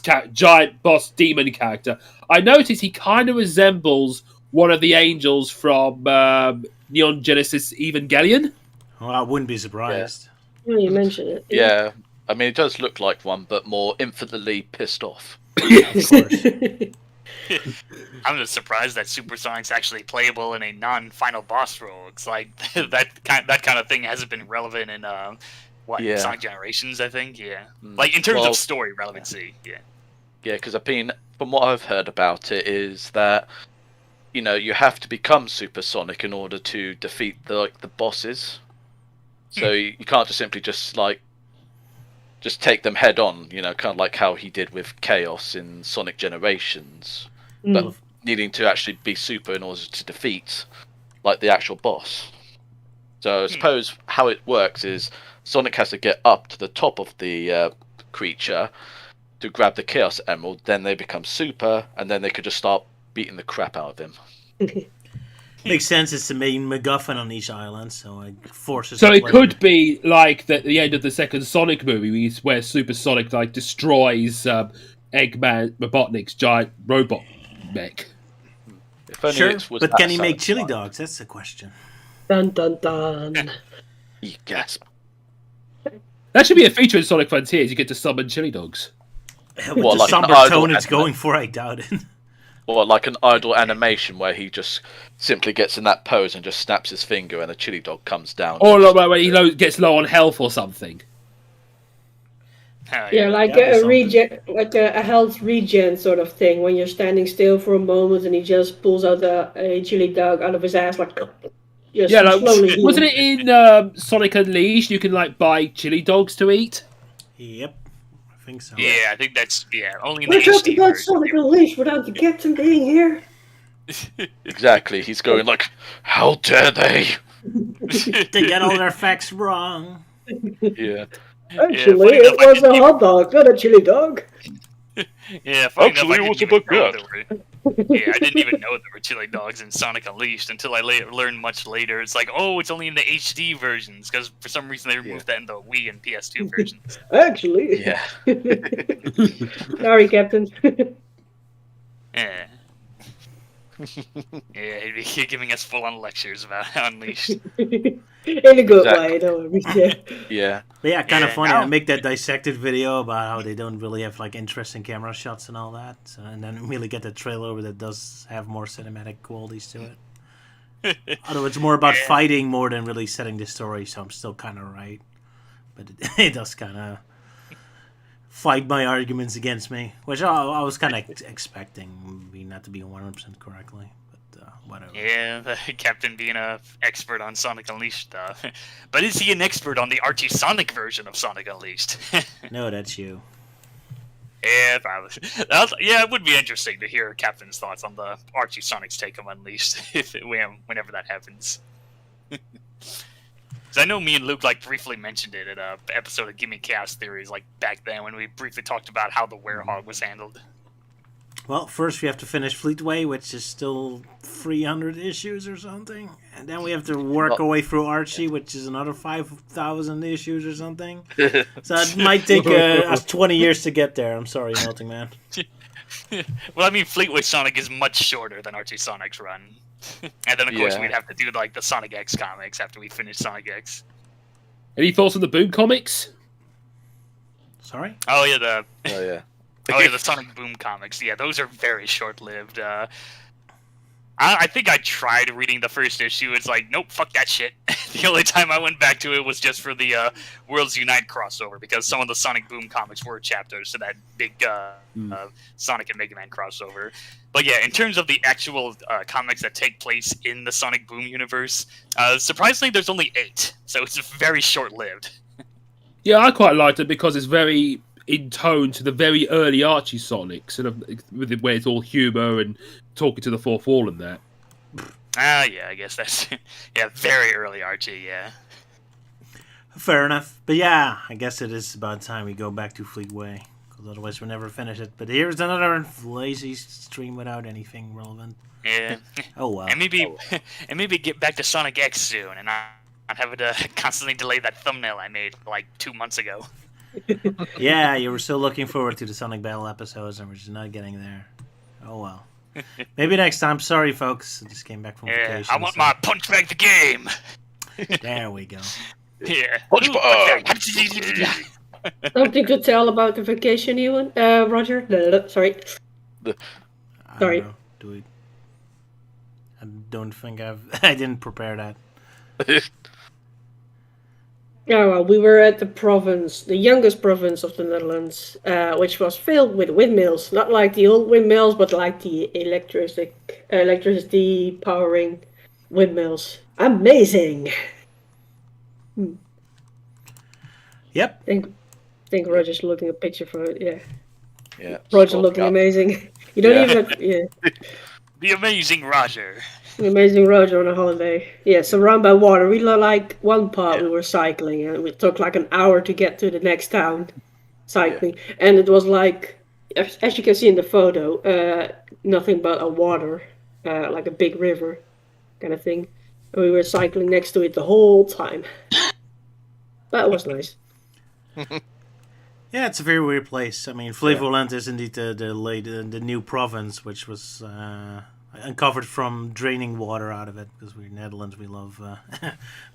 demon character, I noticed he kind of resembles one of the angels from Neon Genesis Evangelion. Well, I wouldn't be surprised. Oh, you mentioned it. Yeah, I mean, it does look like one, but more infinitely pissed off. Of course. I'm just surprised that Super Sonic's actually playable in a non-final boss role. It's like that kind of thing hasn't been relevant in Yeah. Sonic Generations, I think. Yeah, like in terms Well, of story relevancy. Yeah. Yeah, because I mean, from what I've heard about it, is that you have to become Super Sonic in order to defeat the bosses. So you can't just simply just take them head on. Kind of like how he did with Chaos in Sonic Generations, but needing to actually be super in order to defeat like the actual boss. So I suppose how it works is Sonic has to get up to the top of the creature to grab the Chaos Emerald, then they become super, and then they could just start beating the crap out of him. Makes sense. It's the main MacGuffin on each island, so it forces. So the it player- could be like the end of the second Sonic movie, where Super Sonic destroys Eggman Robotnik's giant robot mech. If only Sure, it was but that can he make chili satisfying. dogs? That's the question. Dun dun dun. Gasp. That should be a feature in Sonic Frontiers. You get to summon chili dogs. With What, the like an somber idol tone it's anime? going for, I doubt it. Or like an idle animation where he just simply gets in that pose and just snaps his finger and a chili dog comes down. Or like when he gets low on health or something. Oh, Yeah, like that'd be a something. regen, like a health regen sort of thing. When you're standing still for a moment and he just pulls out a chili dog out of his ass, like just Yeah, like, slowly. wasn't it in Sonic Unleashed? You can buy chili dogs to eat. Yep, I think so. Yeah, I think that's only in the We're talking HD about version. Sonic Unleashed without the captain being here. Exactly. He's going like, how dare they? They get all their facts wrong. Yeah. Actually, funny it enough, I was didn't a hot dog, not a chili dog. Yeah, funny Actually, enough, it was I a didn't even know baguette. I didn't even know there were chili dogs in Sonic Unleashed until I learned much later. It's like, oh, it's only in the HD versions because for some reason they removed that in the Wii and PS2 versions. Actually. Yeah. Sorry, Captain. Yeah. Yeah, he'd be giving us full-on lectures about Unleashed. In a good Exactly. way, don't worry. Yeah. Yeah. But yeah, kind of Yeah, funny. now- I make that dissected video about how they don't really have interesting camera shots and all that. So, and then really get the trailer that does have more cinematic qualities to it. Although it's more about Yeah. fighting more than really setting the story, so I'm still kind of right. But it does kind of fight my arguments against me, which I was kind of expecting me not to be 100% correctly. But whatever. Yeah, the Captain being an expert on Sonic Unleashed stuff. But is he an expert on the Archie Sonic version of Sonic Unleashed? No, that's you. Yeah, probably. Yeah, it would be interesting to hear Captain's thoughts on the Archie Sonic's take on Unleashed whenever that happens. Because I know me and Luke briefly mentioned it in an episode of Gimme Chaos Theories back then when we briefly talked about how the Werehog was handled. Well, first we have to finish Fleetway, which is still 300 issues or something. And then we have to work our way through Archie, which is another 5,000 issues or something. So it might take us 20 years to get there. I'm sorry, Melting Man. Well, I mean, Fleetway Sonic is much shorter than Archie Sonic's run. And then, of course, Yeah. we'd have to do the Sonic X comics after we finish Sonic X. Any thoughts on the Boom comics? Sorry? Oh, yeah, Oh yeah. the Sonic Boom comics. Yeah, those are very short-lived. I think I tried reading the first issue. It's nope, fuck that shit. The only time I went back to it was just for the Worlds Unite crossover, because some of the Sonic Boom comics were chapters to that big Sonic and Mega Man crossover. But yeah, in terms of the actual comics that take place in the Sonic Boom universe, surprisingly, there's only 8, so it's very short-lived. Yeah, I quite liked it because it's very in tone to the very early Archie Sonic, sort of where it's all humour and talking to the fourth wall and that. Yeah, I guess that's very early Archie. Yeah. Fair enough. But yeah, I guess it is about time we go back to Fleetway. Because otherwise we'll never finish it. But here's another lazy stream without anything relevant. Yeah. Oh well. And maybe get back to Sonic X soon, and not have to constantly delay that thumbnail I made 2 months ago. Yeah, you were still looking forward to the Sonic Battle episodes and we're just not getting there. Oh well. Maybe next time. Sorry, folks. I just came back from Yeah, vacation. I want my punch back the game. There we go. Yeah. Punch back. Something to tell about the vacation, Ewan? Roger? No, sorry. I Sorry. don't know. Do we? I don't think I didn't prepare that. Yeah, well, we were at the youngest province of the Netherlands, which was filled with windmills. Not like the old windmills, but like the electricity powering windmills. Amazing! Yep. I think Roger's looking at a picture for it, yeah. Yeah. Roger looking amazing. You don't even The amazing Roger. Amazing Roger on a holiday. Yeah, surrounded by water. We one part we were cycling and it took an hour to get to the next town cycling. And it was as you can see in the photo, nothing but a water, like a big river kind of thing. And we were cycling next to it the whole time. That was nice. Yeah, it's a very weird place. I mean, Flevoland is indeed the new province, which was uncovered from draining water out of it, because we're Netherlands, we love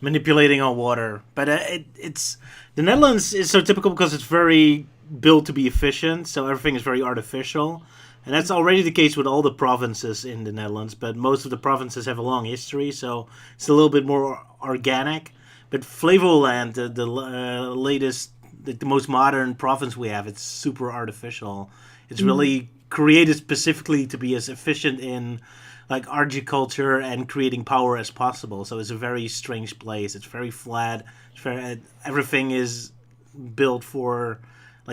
manipulating our water. But it's the Netherlands is so typical because it's very built to be efficient, so everything is very artificial. And that's already the case with all the provinces in the Netherlands, but most of the provinces have a long history, so it's a little bit more organic. But Flevoland, the latest, the most modern province we have, it's super artificial. It's really created specifically to be as efficient in agriculture and creating power as possible. So it's a very strange place. It's very flat. Everything is built for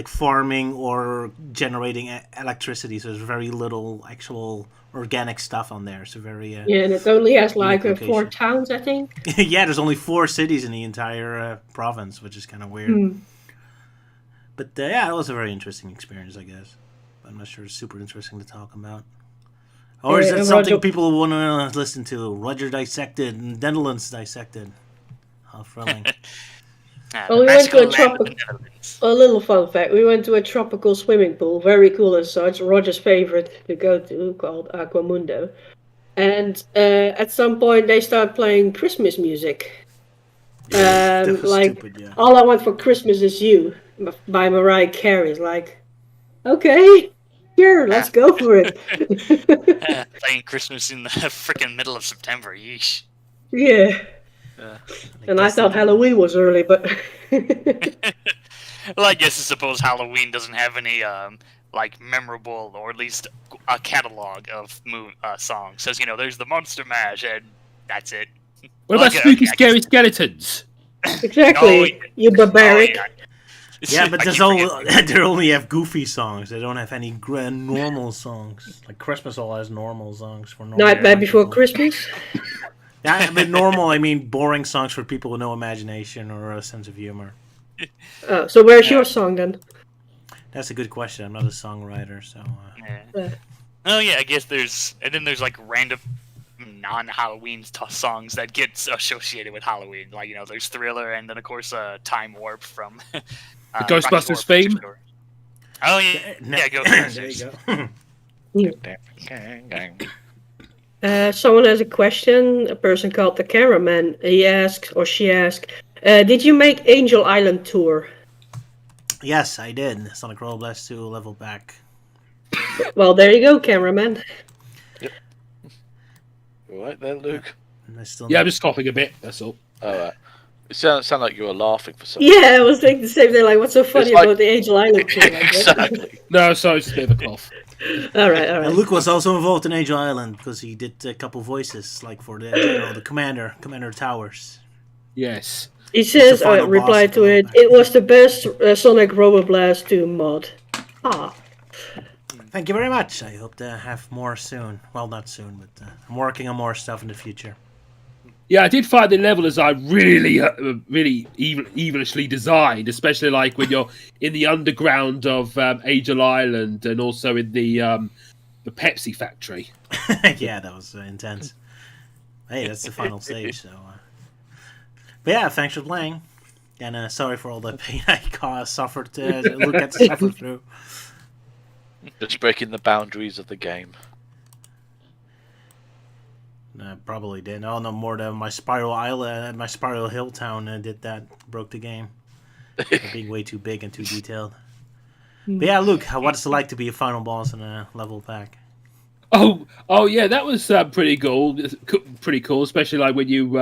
farming or generating electricity. So there's very little actual organic stuff on there. So very and it only has unique 4 location. towns, I think. Yeah, there's only 4 cities in the entire province, which is kind of weird. But yeah, it was a very interesting experience, I guess. I'm not sure it's super interesting to talk about. Or is it something people want to listen to? Roger Dissected and Netherlands Dissected. How thrilling. Well, we went to a little fun fact. We went to a tropical swimming pool, very cool and such. Roger's favorite to go to, called Aquamundo. And at some point, they start playing Christmas music. That was stupid, yeah. All I Want for Christmas Is You by Mariah Carey. It's okay. Sure, let's go for it. Playing Christmas in the freaking middle of September. Yeesh. Yeah. And I guess thought it Halloween was early, but Well, I guess I suppose Halloween doesn't have any like memorable or at least a catalog of songs. Says there's the Monster Mash and that's it. What Well, about okay, spooky, I scary guess- skeletons? exactly, you barbaric. Oh, Yeah, but I there's keep all forgetting. they only have goofy songs. They don't have any normal songs. Like Christmas all has normal songs for normal Nightmare Before people. Christmas. Yeah, but normal, I mean boring songs for people with no imagination or a sense of humor. So where's your song then? That's a good question. I'm not a songwriter, so. Yeah. Oh yeah, I guess there's like random non-Halloween songs that get associated with Halloween. Like there's Thriller, and then of course Time Warp from The Rocky Ghostbusters Horror theme? Picture Show. Oh yeah, yeah, Ghostbusters. There you go. Someone has a question. A person called the cameraman. He asks, or she asks, did you make Angel Island tour? Yes, I did. Sonic Roll Blast 2 level back. Well, there you go, cameraman. All right there, Luke. And I still Yeah, I'm just coughing a bit. That's all. All right. It sound like you were laughing for something. Yeah, I was thinking the same thing. Like, what's so funny like- about the Angel Island tour? Like, what? Exactly. No, sorry, it's a bit of a cough. all right. And Luke was also involved in Angel Island because he did a couple voices, like for the general, the Commander Towers. Yes. He says, final boss reply of to the it, rollback. it was the best Sonic Roboblast 2 mod. Ah. Thank you very much. I hope to have more soon. Well, not soon, but I'm working on more stuff in the future. Yeah, I did find the levelers are really, really evilishly designed, especially like when you're in the underground of Angel Island and also in the Pepsi factory. Yeah, that was intense. Hey, that's the final stage, so. But yeah, thanks for playing. And sorry for all the pain I suffered. Luke had to suffer through. Just breaking the boundaries of the game. Probably did. Oh no, more than my Spiral Island, my Spiral Hill town did that. Broke the game. Being way too big and too detailed. But yeah, Luke, what's it like to be a final boss in a level pack? Oh yeah, that was pretty cool. Pretty cool, especially like when you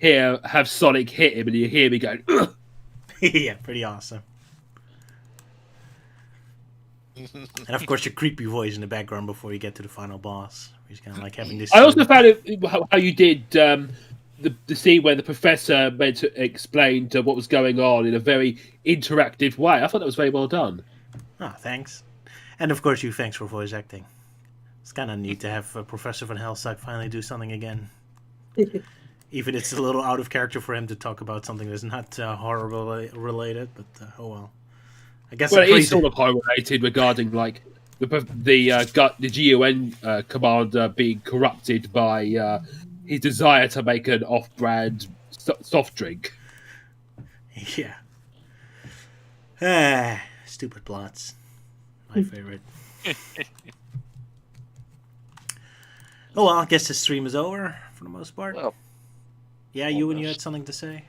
have Sonic hit him and you hear me going. Ugh! Yeah, pretty awesome. And of course, your creepy voice in the background before you get to the final boss. He's kind of like having this. I also found it how you did the scene where the professor explained what was going on in a very interactive way. I thought that was very well done. Oh, thanks. And of course, thanks for voice acting. It's kind of neat to have Professor Van Helsing finally do something again. Even it's a little out of character for him to talk about something that's not horror related, but oh well. I guess Well, it I'm is sort of horror related regarding like the GUN commander being corrupted by his desire to make an off-brand soft drink. Yeah. Stupid plots. My favorite. Oh well, I guess the stream is over for the most part. Well, yeah, you had something to say?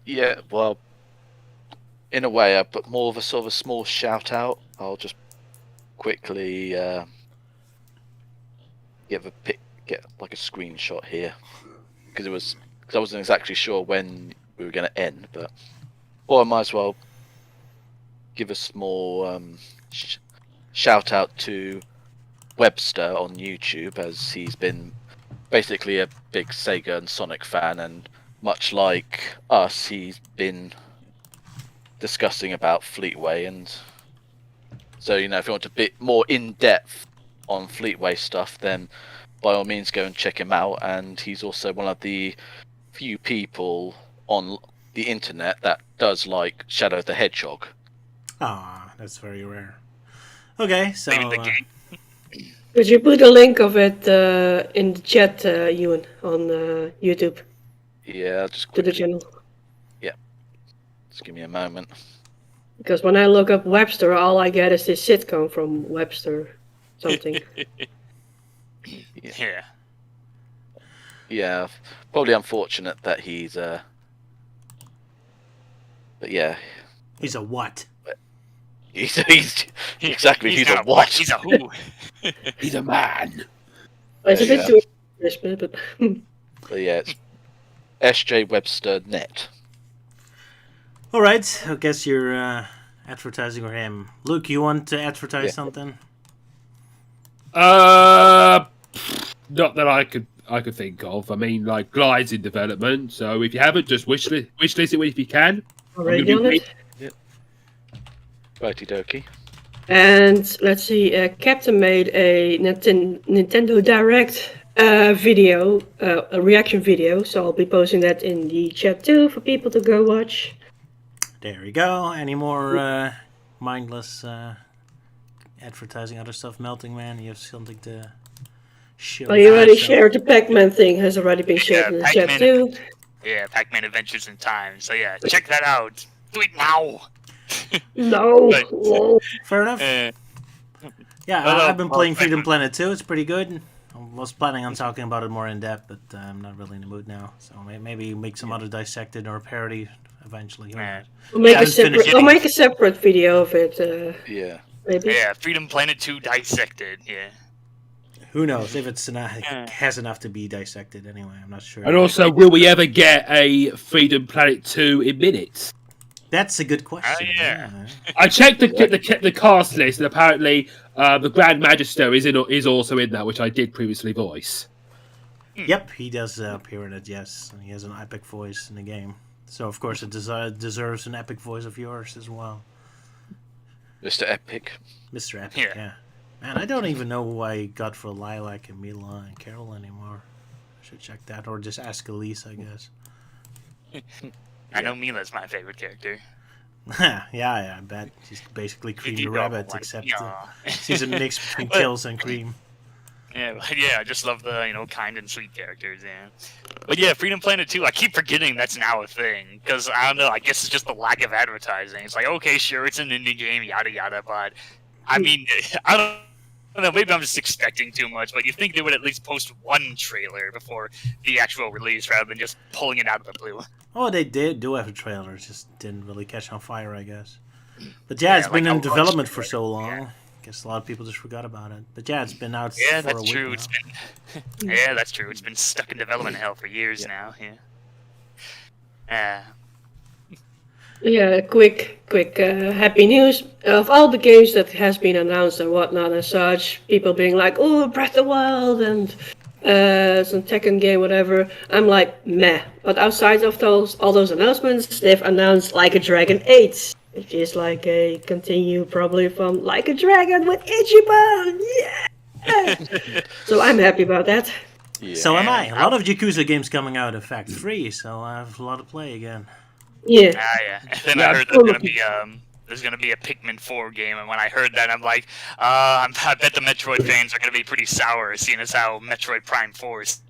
yeah, well, in a way, I put more of a sort of a small shout out. I'll just quickly get like a screenshot here because I wasn't exactly sure when we were going to end, but or I might as well give a small shout out to Webster on YouTube, as he's been basically a big Sega and Sonic fan, and much like us, he's been discussing about Fleetway, and so if you want a bit more in depth on Fleetway stuff, then by all means go and check him out. And he's also one of the few people on the internet that does like Shadow the Hedgehog. Ah, that's very rare. Okay, so Maybe the game. Could you put a link of it in the chat, Ewan, on YouTube Yeah, I'll just to the quickly, channel? just give me a moment. Because when I look up Webster, all I get is this sitcom from Webster something. Yeah. Yeah, probably unfortunate that he's but yeah, he's a what? He's exactly. He's a not what? He's a who. He's a man. It's a bit too English, but So yeah, it's SJ Webster Net. All right, I guess you're advertising for him. Luke, you want to advertise something? Not that I could think of. I mean, like Glide's in development, so if you haven't, just wishlist it if you can. already done it. Righty dokie. And let's see, Captain made a Nintendo Direct video, a reaction video, so I'll be posting that in the chat too for people to go watch. There we go. Any more mindless advertising other stuff? Melting Man, you have something to show? Oh, you already shared the PacMan thing, has already been shared in the chat Pac-Man. too. Yeah, PacMan Adventures in Time. So yeah, check that out. Do it now. No. But- no. Fair enough. Yeah, Well, I've been playing well, Freedom Planet 2. It's pretty good. I was planning on talking about it more in depth, but I'm not really in the mood now. So maybe make some other Dissected or parody eventually. Who knows? We'll make, Yeah, a it's finished. separate, I'll make a separate video of it, Yeah. maybe. Yeah, Freedom Planet 2 Dissected. Yeah. Who knows if it's has enough to be dissected anyway. I'm not sure. And also, will we ever get a Freedom Planet 2 in minutes? That's a good question. yeah. I checked the cast list, and apparently the Grand Magister is also in that, which I did previously voice. Yep, he does appear in it, yes. And he has an epic voice in the game. So, of course, it deserves an epic voice of yours as well. Mr. Epic. Mr. Epic, yeah. Man, I don't even know who I got for Lilac and Mila and Carol anymore. I should check that, or just ask Elise, I guess. I know Mila's my favorite character. yeah, I bet. She's basically Cream the Did Rabbit, one. except Yeah. she's a mix between Kills and Cream. Yeah, but yeah, I just love the kind and sweet characters. Yeah, but yeah, Freedom Planet 2. I keep forgetting that's now a thing because I don't know. I guess it's just the lack of advertising. It's like, okay, sure, it's an indie game, yada yada, but I mean, I don't know. Maybe I'm just expecting too much. But you think they would at least post one trailer before the actual release rather than just pulling it out of the blue. Oh, they do have a trailer. It just didn't really catch on fire, I guess. But yeah, it's been like in a development launch for so long. trailer, yeah. Guess a lot of people just forgot about it. But yeah, it's been out Yeah, for a that's week true. now. It's been yeah, that's true. It's been stuck in development hell for years now. Yeah. Yeah, quick, happy news. Of all the games that has been announced and whatnot and such, people being like, oh, Breath of the Wild and some Tekken game, whatever, I'm like, meh. But outside of all those announcements, they've announced Like a Dragon 8, which is like a continue probably from Like a Dragon with Ichiban, yeah! So I'm happy about that. Yeah. So am I. A lot of Yakuza games coming out, in fact, free, so I have a lot to play again. Yeah. Yeah. And then I heard there's gonna be a Pikmin 4 game, and when I heard that, I'm like, I bet the Metroid fans are gonna be pretty sour, seeing as how Metroid Prime 4 is.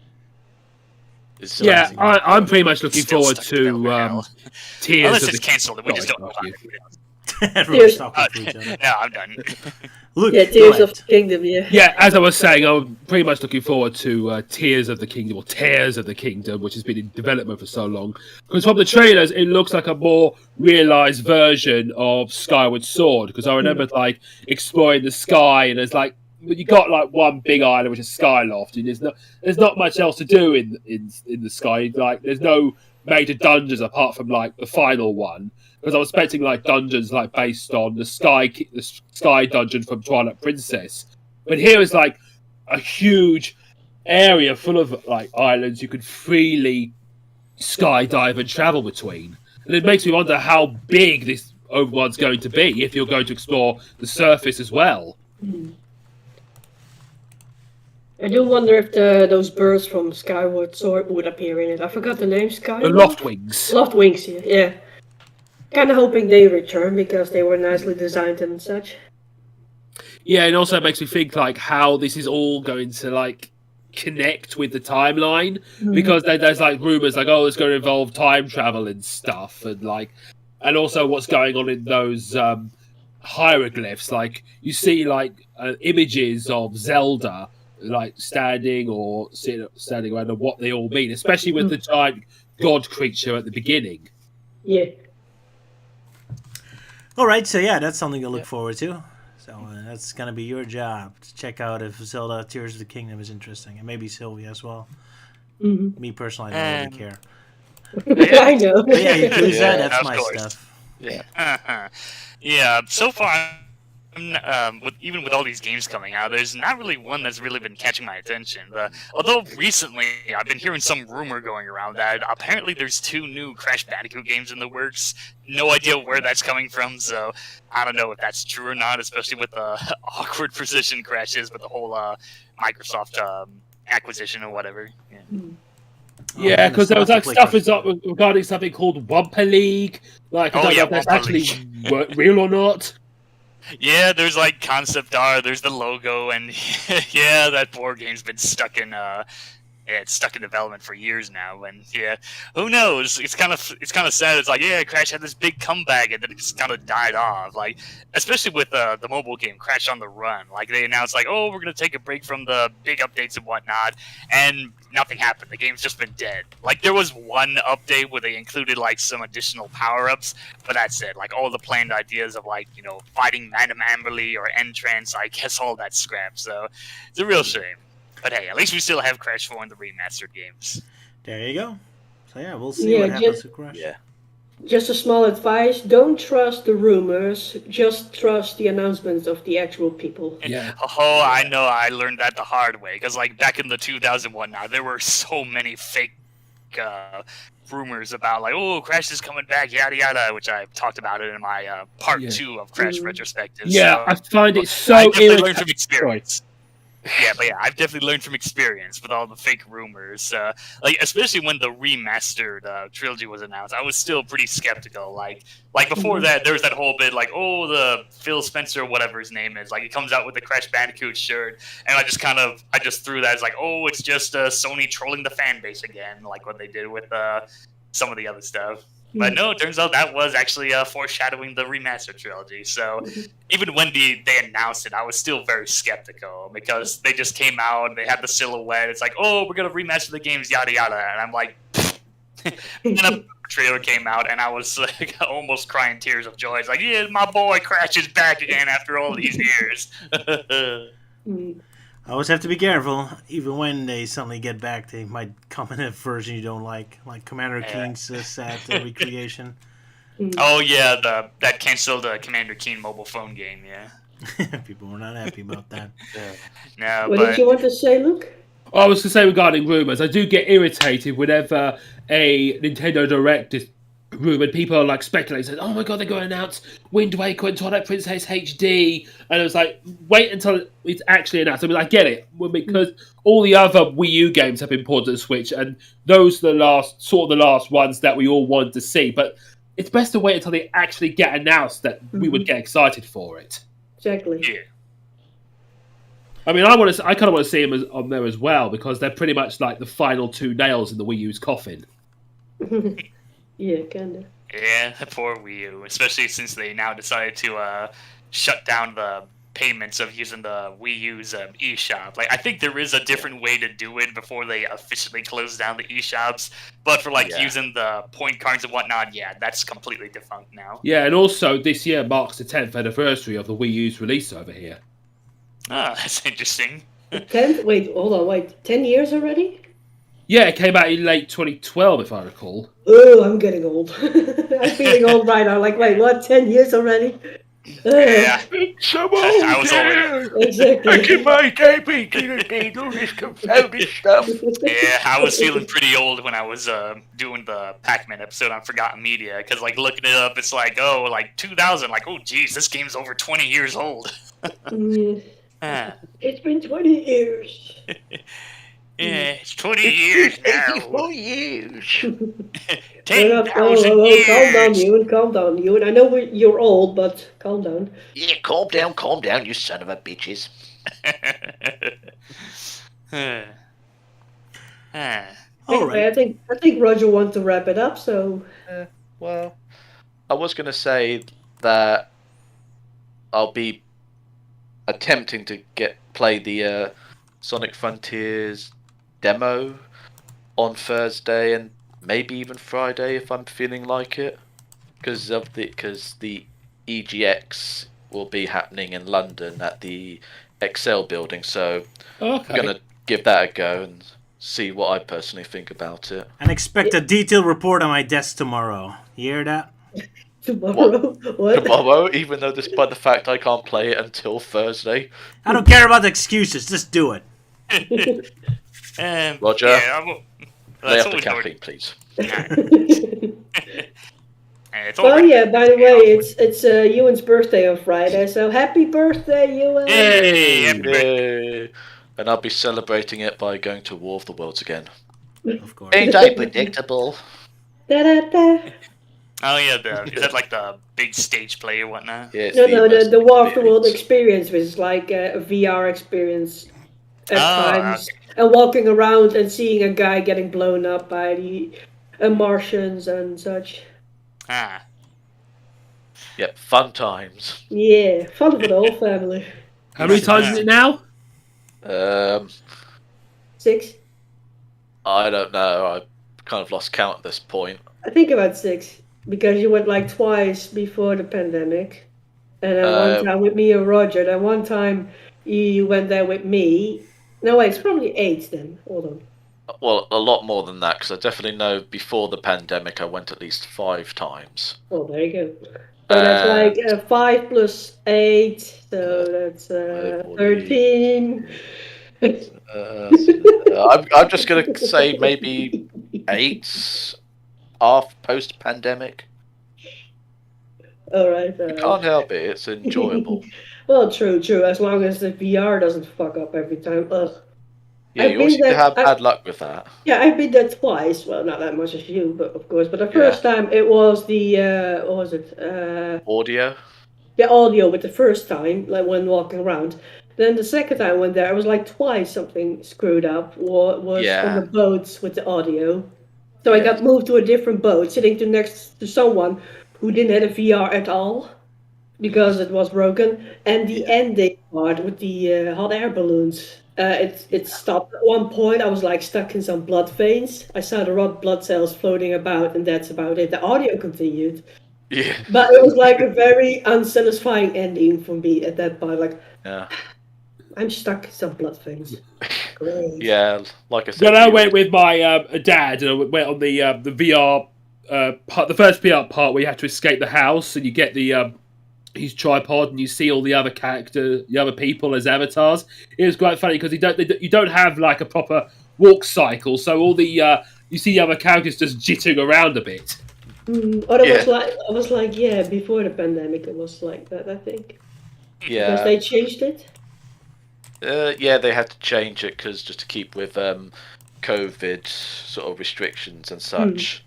Yeah, I'm pretty much looking Still forward stuck in development to hell. Tears Unless of it's the cancelled, we just Sorry, don't know fuck about you. it. Everyone's talking to each other. No, I'm done. Luke, Yeah, go Tears ahead. of the Kingdom, yeah. Yeah, as I was saying, I'm pretty much looking forward to Tears of the Kingdom, or Tears of the Kingdom, which has been in development for so long. Because from the trailers, it looks like a more realised version of Skyward Sword. Because I remember like exploring the sky, and there's like you got like one big island, which is Skyloft, and there's not much else to do in the sky. Like there's no major dungeons apart from like the final one. Because I was expecting like dungeons like based on the sky dungeon from Twilight Princess, but here is like a huge area full of like islands you could freely skydive and travel between, and it makes me wonder how big this one's going to be if you're going to explore the surface as well. I do wonder if those birds from Skyward Sword would appear in it. I forgot the name. The Skyward? Loftwings. Loftwings, yeah. Kind of hoping they return because they were nicely designed and such. Yeah, and also it makes me think like how this is all going to like connect with the timeline, because there's like rumors like, oh, it's going to involve time travel and stuff, and also what's going on in those hieroglyphs. Like you see like images of Zelda like standing around, and what they all mean, especially with the giant god creature at the beginning. Yeah. All right, so yeah, that's something to look forward to. So that's gonna be your job to check out if Zelda Tears of the Kingdom is interesting, and maybe Sylvia as well. Mhm. Me personally, I don't really And care. I know. But yeah, Yakuza, Yeah, that's of my course. stuff. Yeah. Yeah, so far, even with all these games coming out, there's not really one that's really been catching my attention. Although recently, I've been hearing some rumor going around that apparently there's 2 new Crash Bandicoot games in the works. No idea where that's coming from, so I don't know if that's true or not, especially with the awkward position crashes with the whole Microsoft acquisition or whatever. Yeah. Yeah, goodness, because there I'll was have to like play stuff Crash. regarding something called Wumpa League. Like I Oh don't know yeah, if that's Wumpa actually League. real or not. Yeah, there's like concept art, there's the logo, and yeah, that board game's been stuck in it's stuck in development for years now, and yeah, who knows? It's kind of sad. It's like, yeah, Crash had this big comeback, and then it just kind of died off. Like, especially with the mobile game Crash on the Run. Like they announced, like, oh, we're gonna take a break from the big updates and whatnot, and nothing happened. The game's just been dead. Like there was one update where they included like some additional power ups, but that's it. Like all the planned ideas of like fighting Madame Amberly or Entrance, I guess all that scrapped. So it's a real shame. But hey, at least we still have Crash 4 in the remastered games. There you go. So yeah, we'll see Yeah, what happens just with Crash. Yeah. just a small advice: don't trust the rumors. Just trust the announcements of the actual people. Yeah. Oh, I know. I learned that the hard way. Because like back in the 2001, now there were so many fake rumors about like, oh, Crash is coming back, yada yada, which I talked about it in my part Yeah. 2 of Crash Mhm. retrospective. Yeah, so I find it so I definitely learned from irritating. experience. Yeah, but yeah, I've definitely learned from experience with all the fake rumors. Like especially when the remastered trilogy was announced, I was still pretty skeptical. Like before that, there was that whole bit like, oh, the Phil Spencer, whatever his name is, like he comes out with the Crash Bandicoot shirt, and I just threw that as like, oh, it's just Sony trolling the fan base again, like what they did with some of the other stuff. But no, it turns out that was actually foreshadowing the remaster trilogy. So even when they announced it, I was still very skeptical because they just came out and they had the silhouette. It's like, oh, we're gonna remaster the games, yada yada, and I'm like, and a trailer came out, and I was like almost crying tears of joy. It's like, yeah, my boy Crash is back again after all these years. Mm. I always have to be careful. Even when they suddenly get back, they might come in a version you don't like Commander Yeah. Keen's sad recreation. Oh yeah, that canceled Commander Keen mobile phone game. Yeah, People were not happy about that. no, What but did you want to say, Luke? I was to say regarding rumors, I do get irritated whenever a Nintendo Direct is rumored. People are like speculating, saying, "Oh my god, they're going to announce Wind Waker and Twilight Princess HD," and it was like, wait until it's actually announced. I mean, I get it because all the other Wii U games have been ported to Switch, and those are the last ones that we all wanted to see. But it's best to wait until they actually get announced that we would get excited for it. Exactly. yeah. I mean, I kind of want to see them on there as well because they're pretty much like the final 2 nails in the Wii U's coffin. Yeah, kinda. Yeah, poor Wii U, especially since they now decided to shut down the payments of using the Wii U's eShop. Like, I think there is a different way to do it before they officially close down the eShops, but for like using the point cards and whatnot, yeah, that's completely defunct now. Yeah, and also this year marks the 10th anniversary of the Wii U's release over here. Oh, that's interesting. 10th? Wait, hold on, wait. 10 years already? Yeah, it came out in late 2012, if I recall. Oh, I'm getting old. I'm feeling old right now. Like, wait, what? 10 years already? Yeah, It's old I was already- Exactly. I can make APK all this confounded stuff. yeah, I was feeling pretty old when I was doing the PacMan episode on Forgotten Media, because like looking it up, it's like, oh, like 2000, like, oh geez, this game's over 20 years old. Ah. It's been 20 years. Yeah, it's 20 years now. 84 years. 10,000 years. Calm down, Ewan. Calm down, Ewan. I know you're old, but calm down. Yeah, calm down, you son of a bitches. All right. I think Roger wants to wrap it up, so... Well, I was going to say that I'll be attempting to play the Sonic Frontiers demo on Thursday and maybe even Friday if I'm feeling like it, because the EGX will be happening in London at the Excel building, so I'm gonna give that a go and see what I personally think about it. And expect a detailed report on my desk tomorrow. You hear that? Tomorrow? What? Tomorrow, even though despite the fact I can't play it until Thursday. I don't care about the excuses. Just do it. Roger, Yeah, lay off the caffeine, please. Oh yeah, by the way, it's Ewan's birthday on Friday, so happy birthday, Ewan! Hey, happy birthday. Yay. And I'll be celebrating it by going to War of the Worlds again. Of course. Ain't I predictable? Da-da-da. Oh yeah, is that like the big stage play or whatnot? Yeah, it's No, best the War of the World experience. experience was like a VR experience at Oh, times, and walking around and seeing a guy getting blown up by the Martians and such. Ah. Yep, fun times. Yeah, fun for the whole family. How many times is it now? 6? I don't know. I kind of lost count at this point. I think about 6, because you went like twice before the pandemic, and then one time with me and Roger. Then one time you went there with me. No, wait, it's probably 8 then. Hold on. Well, a lot more than that, because I definitely know before the pandemic I went at least 5 times. Oh, there you go. So that's like 5 plus 8, so that's 13. I'm just going to say maybe 8 post-pandemic. All right. You can't help it. It's enjoyable. Well, true. As long as the VR doesn't fuck up every time. Ugh. Yeah, you always seem to have bad luck with that. Yeah, I've been there twice. Well, not that much as you, but of course. But the first time it was the what was it? Audio. The audio. But the first time, like when walking around. Then the second time I went there, I was like twice something screwed up. Was on the boats with the audio. So I got moved to a different boat, sitting next to someone who didn't have a VR at all, because it was broken. And the ending part with the hot air balloons. It stopped at one point. I was like stuck in some blood veins. I saw the red blood cells floating about, and that's about it. The audio continued. Yeah. But it was like a very unsatisfying ending for me at that point. Like, I'm stuck in some blood veins. Great. Yeah, like I said. When I went with my dad, and I went on the VR part, the first VR part where you have to escape the house, and you get the his tripod, and you see all the other characters, the other people as avatars. It was quite funny because you don't have like a proper walk cycle, so all the you see the other characters just jittering around a bit. I was like, before the pandemic, it was like that. I think. Yeah. Because they changed it. They had to change it just to keep with COVID sort of restrictions and such.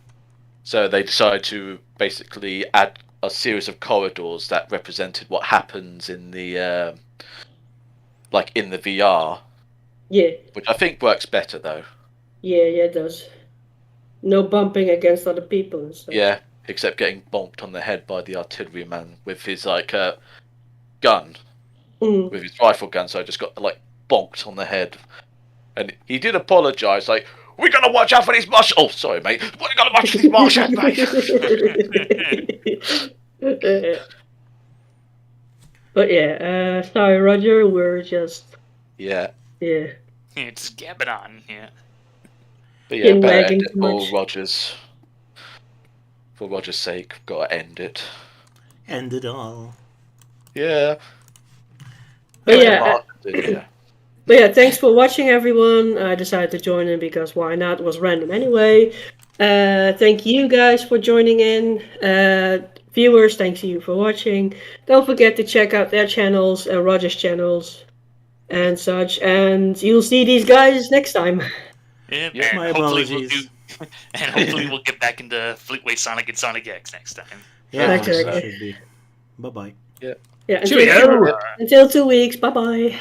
So they decided to basically add a series of corridors that represented what happens in the in the VR. Yeah. Which I think works better though. Yeah, it does. No bumping against other people and stuff. Yeah, except getting bonked on the head by the artilleryman with his gun. With his rifle gun, so I just got bonked on the head. And he did apologise, like, we gotta watch out for these Martians. Oh, sorry, mate. We gotta watch these Martians, mate. But sorry, Roger. We're just It's gabbing on, But yeah, better end it for Roger's sake. Gotta end it. End it all. Yeah. But thanks for watching, everyone. I decided to join in because why not? It was random anyway. Thank you guys for joining in. Viewers, thanks to you for watching. Don't forget to check out their channels and Roger's channels and such. And you'll see these guys next time. Yeah, Yes, and my hopefully apologies. we'll get back into Fleetway Sonic and Sonic X next time. Yeah, Okay. that should be. Bye bye. Yeah, Cheerio. until 2 weeks. Bye bye.